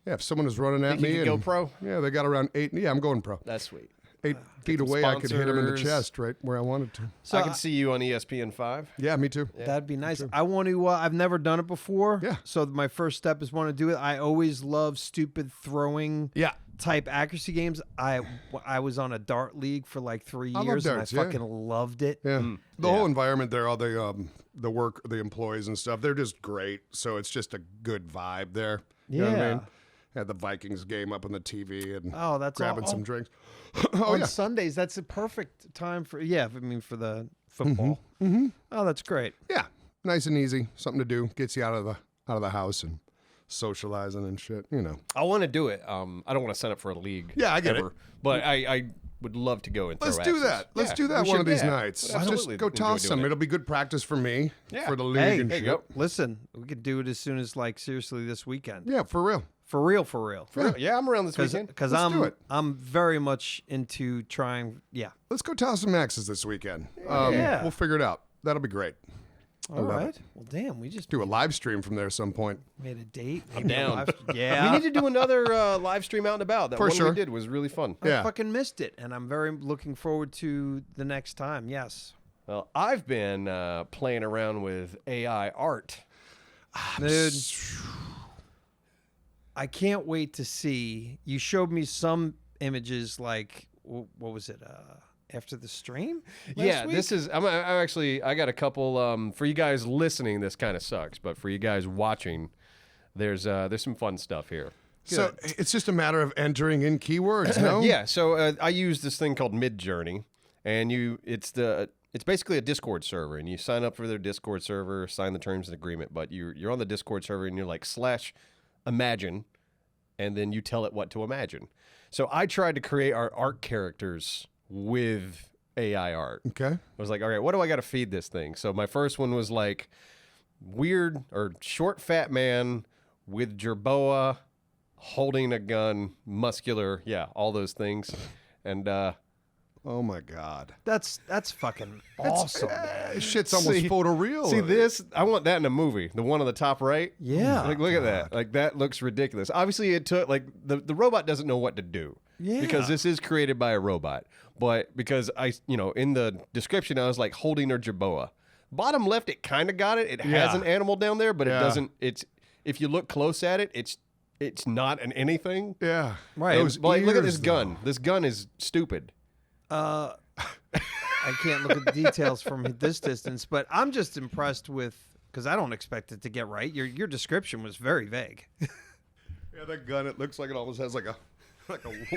if someone was running at Think me you could and go pro? Yeah, they got around 8. Yeah, I'm going pro. that's sweet. 8 feet away, I could hit him in the sponsors. chest right where I wanted to. So I can see you on ESPN 5. Yeah, me too. that'd be nice. I want to. I've never done it before. Yeah. So my first step is want to do it. I always love stupid throwing. Yeah. Type accuracy games. I was on a dart league for like 3 I love years, darts, and I yeah. fucking loved it. Yeah, the whole environment there, all the work, the employees and stuff, they're just great. So it's just a good vibe there. You know what I Yeah. mean? Had the Vikings game up on the TV and Oh, that's grabbing all. some drinks. Oh On yeah, Sundays, that's a perfect time for. Yeah, I mean for the football. Mm-hmm. Oh, that's great. yeah, nice and easy, something to do, gets you out of the house and socializing and shit. You know. I want to do it. I don't want to sign up for a league. Yeah, I get it. But I would love to go and throw Let's do axes. that. Let's Yeah, do that we one should- of these yeah. nights. Absolutely Just go enjoy toss doing some. it. It'll be good practice for me Yeah. for the league Hey, and there you shit. go. Listen, we could do it as soon as like seriously this weekend. Yeah, for real. For real, for real. Yeah, I'm around this weekend. Because Let's do it. I'm very much into trying. Yeah. Let's go toss some axes this weekend. Yeah. We'll figure it out. That'll be great. All right. Well, damn, we just Do a live stream from there at some point. made a date. I'm down. Yeah. We need to do another live stream out and about. That For one sure. we did was really fun. I Yeah. fucking missed it, and I'm very looking forward to the next time. Yes. Well, I've been playing around with AI art. Dude, I can't wait to see. You showed me some images, like what was it? After the stream? Yeah, week? this is. I'm actually. I got a couple. For you guys listening, this kind of sucks, but for you guys watching, there's some fun stuff here. So it's just a matter of entering in keywords, no? Yeah. So I use this thing called Midjourney, and it's basically a Discord server, and you sign up for their Discord server, sign the terms and agreement, but you're on the Discord server, and you're like /imagine, and then you tell it what to imagine. So I tried to create our art characters with AI art. Okay. I was like, all right, what do I got to feed this thing? So my first one was like weird or short, fat man with jerboa, holding a gun, muscular, yeah, all those things, and Oh my God. That's fucking awesome, man. This shit's almost See- photoreal. see this? I want that in a movie. The one on the top right. Yeah. Like, look at that. Like that looks ridiculous. Obviously, it took like the robot doesn't know what to do. Yeah. Because this is created by a robot. But because in the description, I was like holding her jerboa. Bottom left, it kind of got it. It has Yeah. an animal down there, but it Yeah. doesn't. It's if you look close at it, it's it's not an anything. Yeah. Right. Those Like, look at this ears, gun. though. This gun is stupid. I can't look at the details from this distance, but I'm just impressed with, because I don't expect it to get right. Your description was very vague. Yeah, that gun, it looks like it almost has like a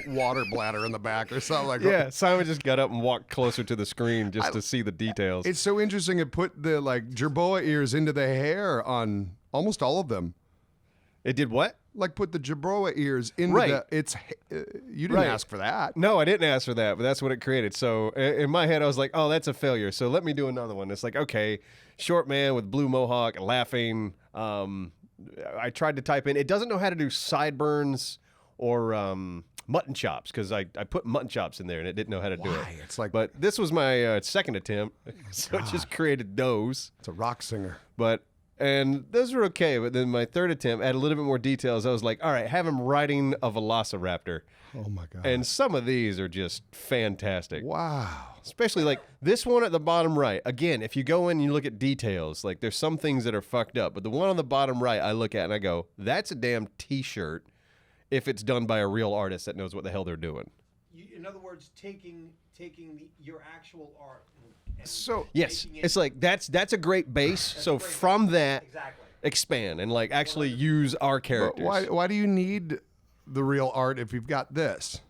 water bladder in the back or something like that. Yeah, Simon just got up and walked closer to the screen just to see the details. It's so interesting. It put the like jerboa ears into the hair on almost all of them. It did what? Like put the jerboa ears into Right. the. It's you didn't Right. ask for that. No, I didn't ask for that, but that's what it created. So in my head, I was like, oh, that's a failure. So let me do another one. It's like, okay, short man with blue mohawk, laughing. I tried to type in. It doesn't know how to do sideburns or mutton chops because I put mutton chops in there and it didn't know how to do it. Why? It's like But this was my second attempt, so it just created those. it's a rock singer. And those were okay. But then my third attempt had a little bit more details. I was like, all right, have him riding a velociraptor. Oh my god! And some of these are just fantastic. wow. Especially like this one at the bottom right. Again, if you go in and you look at details, like there's some things that are fucked up. But the one on the bottom right, I look at and I go, that's a damn t-shirt if it's done by a real artist that knows what the hell they're doing. In other words, taking your actual art. So Yes, it's like that's a great base. So from that, expand and like actually use our but characters. why do you need the real art if you've got this?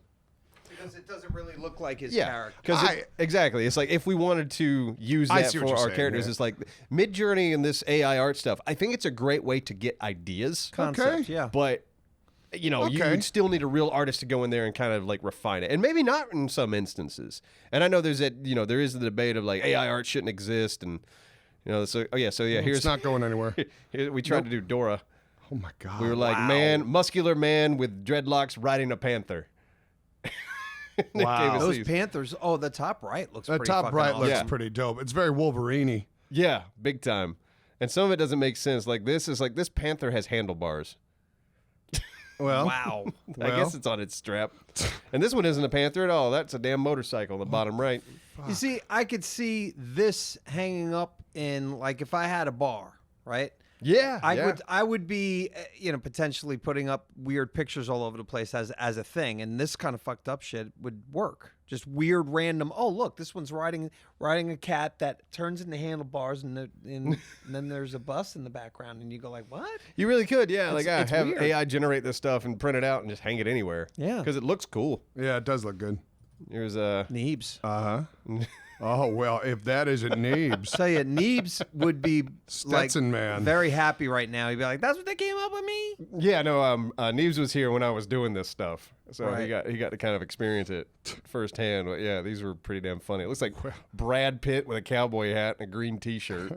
Because it doesn't really look like his Yeah, character. because exactly, it's like if we wanted to use I that see what for you're our saying, characters, yeah. it's like Mid-Journey and this AI art stuff. I think it's a great way to get ideas, Concept, yeah. but you know, you Okay. would still need a real artist to go in there and kind of like refine it, and maybe not in some instances. And I know there's that, you know, there is the debate of like AI art shouldn't exist, and you know, so here's It's not going anywhere. here, we tried to do Dora. Oh my god! We were like, muscular man with dreadlocks riding a panther. They Wow. gave us Those these. Panthers. Oh, the top right looks that pretty top fucking right awesome. looks Yeah. pretty dope. It's very Wolverine-y. Yeah, big time. And some of it doesn't make sense. Like this is like this panther has handlebars. Well, Wow. I guess it's on its strap. And this one isn't a panther at all. That's a damn motorcycle on the bottom right. You see, I could see this hanging up in, like, if I had a bar, right? Yeah, I would be, potentially putting up weird pictures all over the place as a thing, and this kind of fucked up shit would work. Just weird, random. Oh, look, this one's riding a cat that turns into handlebars, and then there's a bus in the background, and you go like, what? You really could, yeah. Like it's have weird. AI generate this stuff and print it out and just hang it anywhere. Yeah. because it looks cool. yeah, it does look good. Here's Neebs. Oh well, if that isn't Neebs, Tell you, Neebs would be Stetson man. very happy right now. He'd be like, "That's what they came up with me." yeah. No, Neebs was here when I was doing this stuff, so Right. he got to kind of experience it firsthand. But yeah, these were pretty damn funny. It looks like Brad Pitt with a cowboy hat and a green T-shirt.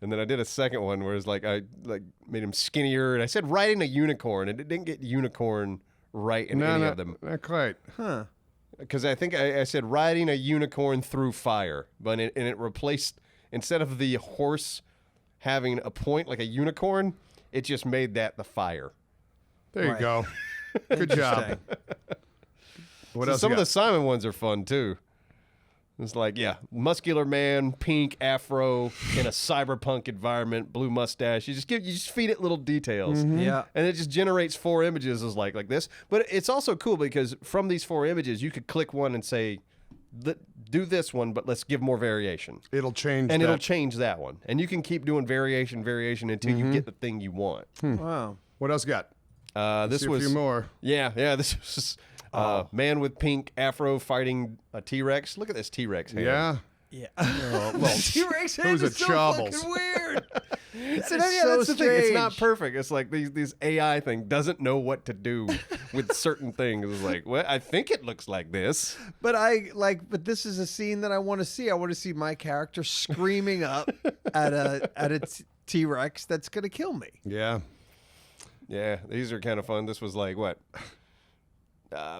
And then I did a second one where it's like I made him skinnier, and I said riding a unicorn, and it didn't get unicorn right in any of them. Not quite. Huh. Because I think I said riding a unicorn through fire, but it replaced, instead of the horse having a point like a unicorn, it just made that the fire. There you Right. go. Good job. Interesting. What So else? some you of the got? Simon ones are fun too. It's like, yeah, muscular man, pink afro in a cyberpunk environment, blue mustache. You just feed it little details. Yeah. And it just generates 4 images as like this. But it's also cool because from these 4 images, you could click one and say, do this one, but let's give more variation. It'll change. And that. it'll change that one. And you can keep doing variation until you get the thing you want. Wow. What else you got? This See was a few more. Yeah, this was man with pink afro fighting a T-Rex. Look at this T-Rex hand. Yeah. Yeah. Well, T-Rex hand who's a is so Chobbles? fucking weird. So That is yeah, so that's the thing. It's not strange. perfect. It's like these AI thing doesn't know what to do with certain things. It's like, well, I think it looks like this. But but this is a scene that I want to see. I want to see my character screaming up at a T-Rex that's gonna kill me. Yeah. Yeah, these are kind of fun. This was like what?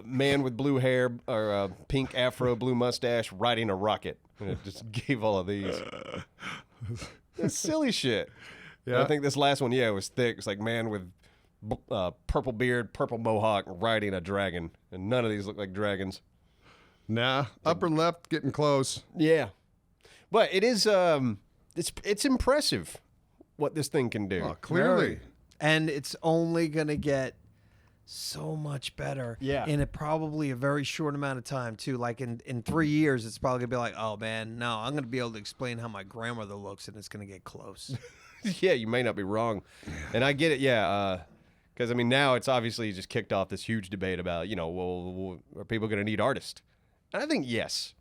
Man with blue hair or pink afro, blue mustache, riding a rocket. And it just gave all of these. That's silly shit. Yeah. And I think this last one, was thick. It's like man with purple beard, purple mohawk, riding a dragon. And none of these look like dragons. Nah. Upper left, getting close. Yeah. But it is, it's impressive what this thing can do. Oh, clearly. And it's only going to get so much better. Yeah. In probably a very short amount of time, too. Like in 3 years, it's probably going to be like, oh, man, no, I'm going to be able to explain how my grandmother looks, and it's going to get close. Yeah, you may not be wrong. And I get it, yeah. Because, I mean, now it's obviously just kicked off this huge debate about, well, are people going to need artists? And I think yes.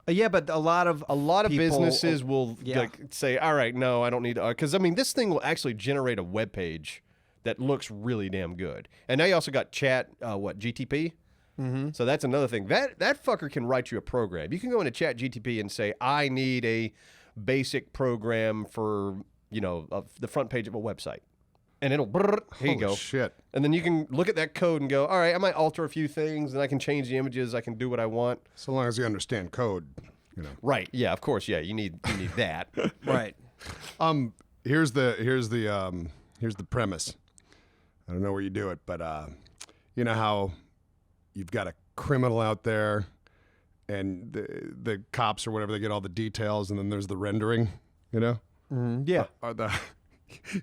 Yeah, but a lot of people, businesses will yeah. say, all right, no, I don't need art. Because, I mean, this thing will actually generate a web page that looks really damn good. And now you also got chat, GTP? Mm-hmm. So that's another thing. That fucker can write you a program. You can go into chat GTP and say, I need a basic program for, the front page of a website. And it'll, here you go. Shit. And then you can look at that code and go, all right, I might alter a few things, and I can change the images. I can do what I want. So long as you understand code, Right. Yeah, of course. Yeah, you need that. right. Here's the premise. I don't know where you do it, but you know how you've got a criminal out there, and the cops or whatever, they get all the details, and then there's the rendering. Yeah.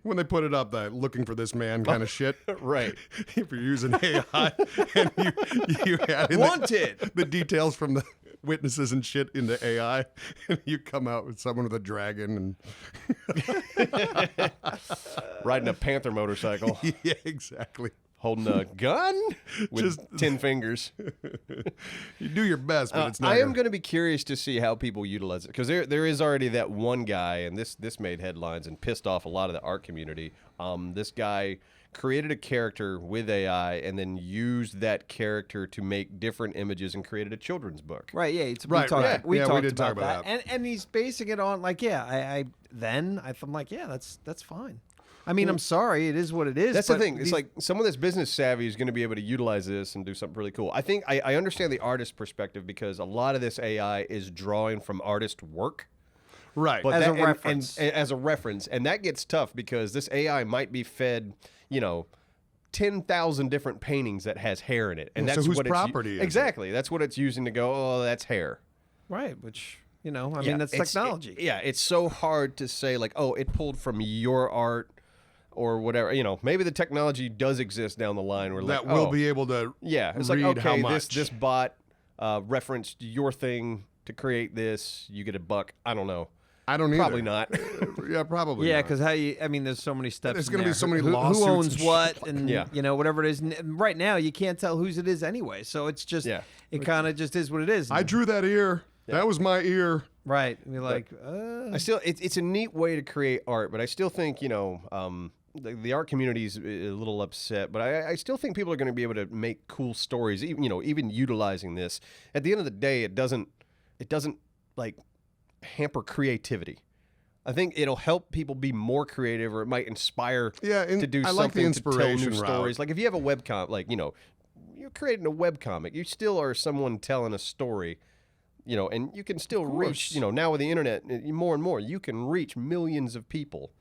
When they put it up, the looking for this man kind of shit. Right. If you're using AI and you add in the details from the witnesses and shit into AI, and you come out with someone with a dragon and Riding a Panther motorcycle. yeah, exactly. Holding a gun with Just 10 fingers. You do your best, but it's not. I am going to be curious to see how people utilize it, because there is already that one guy, and this made headlines and pissed off a lot of the art community. This guy created a character with AI and then used that character to make different images and created a children's book. Right, yeah. We we talked did talk about about that. And he's basing it on, like, yeah, I'm like, yeah, that's fine. I mean, I'm sorry, it is what it is. That's the thing. It's like someone that's business savvy is going to be able to utilize this and do something really cool. I think I understand the artist perspective, because a lot of this AI is drawing from artist work. Right. But As a and reference. as a reference. And that gets tough, because this AI might be fed, 10,000 different paintings that has hair in it. And So that's whose what property is it? Exactly. That's what it's using to go, oh, that's hair. right, which, I Yeah, mean, that's it's- technology. It's so hard to say, like, oh, it pulled from your art or whatever. Maybe the technology does exist down the line where that like, will oh, be able to yeah, it's read like, how okay, much. this bot referenced your thing to create this. You get $1. I don't know. I don't either. Probably not. Yeah, probably. Yeah, not. because there's so many steps. There's in gonna be there. so many who lawsuits owns and what, shit. and Yeah. whatever it is. And right now, you can't tell whose it is anyway. So it's just, Yeah. it kind of just is what it is. I drew that ear. Yeah. That was my ear. right. And you're like, I still, it's a neat way to create art, but I still think, the art community is a little upset, but I still think people are going to be able to make cool stories, even utilizing this. At the end of the day, it doesn't like hamper creativity. I think it'll help people be more creative, or it might inspire to do I something like the to inspiration tell new route. stories. Like if you have a webcomic, like, you're creating a webcomic, you still are someone telling a story, and you can still reach, now with the internet, more and more, you can reach millions of people.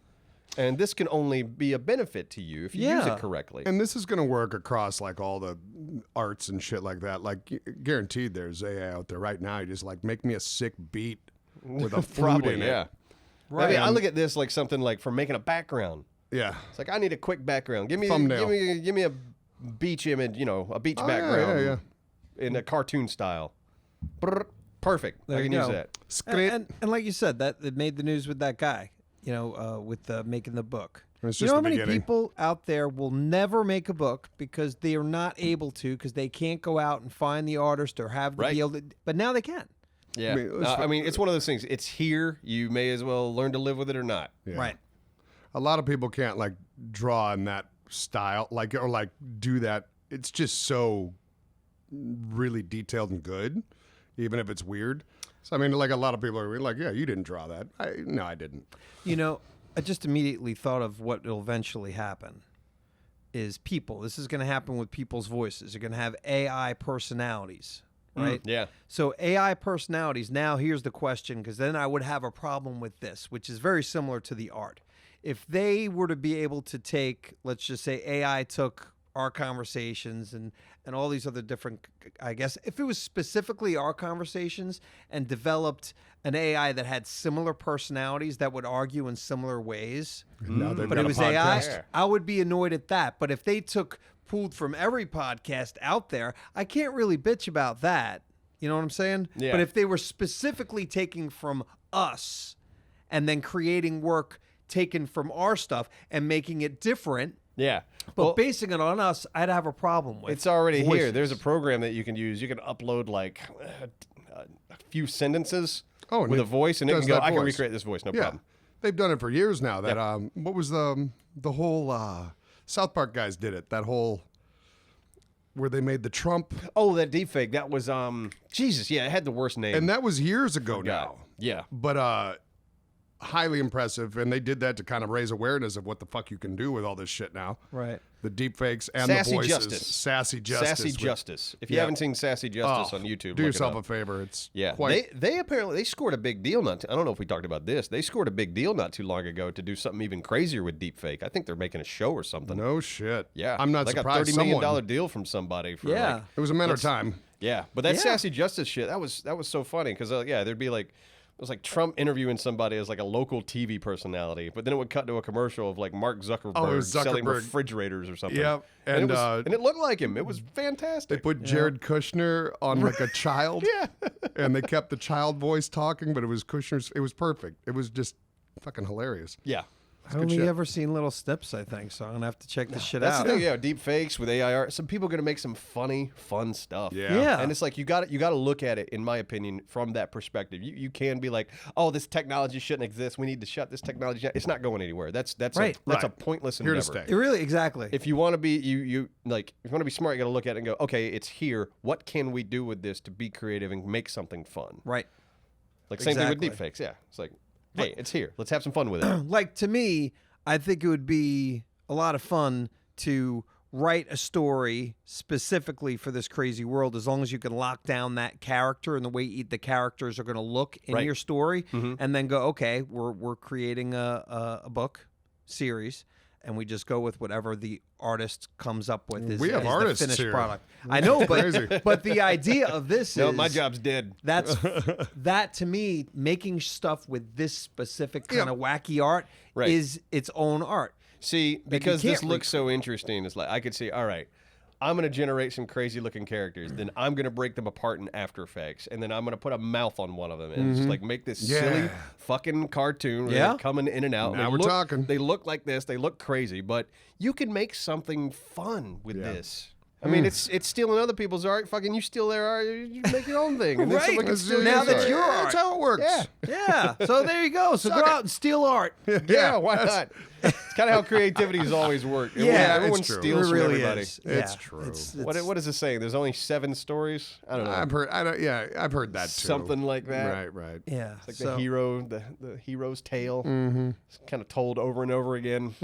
And this can only be a benefit to you if you use Yeah. it correctly. And this is going to work across like all the arts and shit like that. Like guaranteed, there's AI out there right now. You just like make me a sick beat with a flute Probably, in yeah. it. I mean, I look at this like something like for making a background. Yeah. It's like I need a quick background. Give me Thumbnail. give me a beach image, a beach Oh, background yeah. in a cartoon style. Brr, perfect. There I you can use go. that. and like you said, that it made the news with that guy, with making the book. It's You just know how the many beginning. people out there will never make a book because they are not able to, because they can't go out and find the artist or have the Right. deal, but now they can. Yeah. I mean, It's one of those things. It's here. You may as well learn to live with it or not. Yeah. Right. A lot of people can't like draw in that style, or do that. It's just so really detailed and good, even if it's weird. So I mean, like a lot of people are like, "Yeah, you didn't draw that." No, I didn't. I just immediately thought of what will eventually happen is people. This is going to happen with people's voices. You're going to have AI personalities, right? Yeah. So AI personalities, now here's the question, because then I would have a problem with this, which is very similar to the art. If they were to be able to take, let's just say AI took our conversations and and all these other different, I guess, if it was specifically our conversations and developed an AI that had similar personalities that would argue in similar ways, Now they've but got it a was AI, podcast. I would be annoyed at that. But if they pulled from every podcast out there, I can't really bitch about that. You know what I'm saying? Yeah. But if they were specifically taking from us and then creating work taken from our stuff and making it different, Yeah. but Well, basing it on us, I'd have a problem with. it's already here. voices. There's a program that you can use. You can upload like a few sentences Oh, and with it a voice, and it does can go, that I can voice. recreate this voice, no Yeah, problem. they've done it for years now. That what was the whole South Park guys did it? That whole where they made the Trump, Oh, that deepfake. That was, Jesus, yeah, it had the worst name. and that was years ago God. now. Yeah. But highly impressive, and they did that to kind of raise awareness of what the fuck you can do with all this shit now. Right. The deep fakes and Sassy the voices. Justice. Sassy Justice. Sassy with- Justice. If you Yeah. haven't seen Sassy Justice on YouTube, do look yourself it a up. favor. It's Yeah, quite. they apparently they scored a big deal. I don't know if we talked about this. They scored a big deal not too long ago to do something even crazier with deepfake. I think they're making a show or something. No shit. Yeah, I'm not like surprised. a $30 million someone- deal from somebody. For Yeah. like, It was a matter of time. yeah. But that Yeah. Sassy Justice shit, that was so funny because yeah, there'd be like. It was like Trump interviewing somebody as like a local TV personality, but then it would cut to a commercial of like Mark Zuckerberg, was selling Zuckerberg. refrigerators or something. Yep, and and, it looked like him. It was fantastic. They put Jared Kushner on like a child. Yeah. And they kept the child voice talking, but it was Kushner's. It was perfect. It was just fucking hilarious. yeah. I've only ever seen little snips, I think, so I'm going to have to check this shit That's out. the thing, yeah. Deep fakes with AI art. Some people are gonna make some funny, fun stuff. Yeah. Yeah. And it's like you got to look at it, in my opinion, from that perspective. You can be like, oh, this technology shouldn't exist. We need to shut this technology down. It's not going anywhere. That's Right. a Right. pointless Here to endeavor. stay. It really, exactly. If you want to be you like if you want to be smart, you got to look at it and go, okay, it's here. What can we do with this to be creative and make something fun? right. Like same thing with Exactly. deep fakes. Yeah. It's like, hey, it's here. Let's have some fun with it. Like, to me, I think it would be a lot of fun to write a story specifically for this crazy world, as long as you can lock down that character and the way the characters are going to look in Right. your story, and then go, okay, we're creating a book series, and we just go with whatever the artist comes up with. We have as artists the finished here. product. I know, Crazy. but the idea of this No, is my job's dead. That's that to me, making stuff with this specific kind of wacky art Right. is its own art. See, because this can't looks so interesting, it's like I could see, all right, I'm going to generate some crazy looking characters. Then I'm going to break them apart in After Effects. And then I'm going to put a mouth on one of them. And just like make this silly Yeah. fucking cartoon where Yeah. they're coming in and out. Now They we're look- talking. They look like this. They look crazy. But you can make something fun with this. I mean, it's stealing other people's art. Fucking you steal their art, you make your own thing. And then Right. someone can Let's steal do- now yours that's art. your art. That's how it works. Yeah. Yeah. So there you go. So go out and steal art. Yeah, why not? It's kind of how creativity has always worked. Yeah, everyone it's true. steals It from really everybody. is. It's Yeah. true. What is it saying? There's only 7 stories. I don't know. I've heard that too. Something like that. Right. Yeah. Like so the hero's tale. It's kind of told over and over again.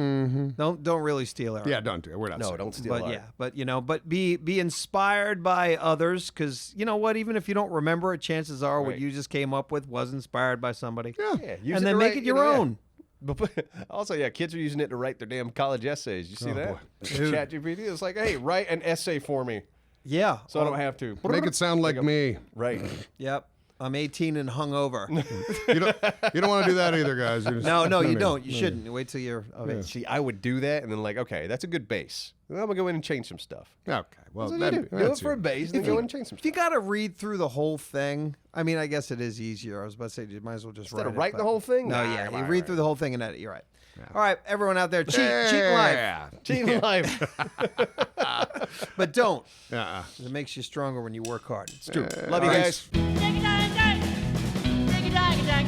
don't really steal art. Yeah, don't do it. We're not. No, saying don't it. steal But art. yeah, but be inspired by others, because you know what? Even if you don't remember it, chances are what Right. you just came up with was inspired by somebody. Yeah, use And it then to make write, it you your know, yeah. own. But also, yeah, kids are using it to write their damn college essays. You see that? boy. ChatGPT is like, hey, write an essay for me, Yeah. so I don't have to. Make it sound like me. Right. Yep. I'm 18 and hungover. You don't want to do that either, guys. You just- No, you no. don't. You shouldn't. Wait till you're of age. See, I would do that, and then like, okay, that's a good base. Then I'm gonna go in and change some stuff. Okay. Well, That's what you do. Do it that's for a you. base, then go in and change some If you stuff. got to read through the whole thing, I mean, I guess it is easier. I was about to say you might as well just Instead write of it, writing the but- whole thing? No, Nah, yeah, come you on, read right. through the whole thing and edit. You're right. All right, everyone out there, cheat life, Yeah. Cheating life. but don't. Uh-uh. It makes you stronger when you work hard. It's Love you guys. Ding-a-dang-dang. Ding-a-dang-dang.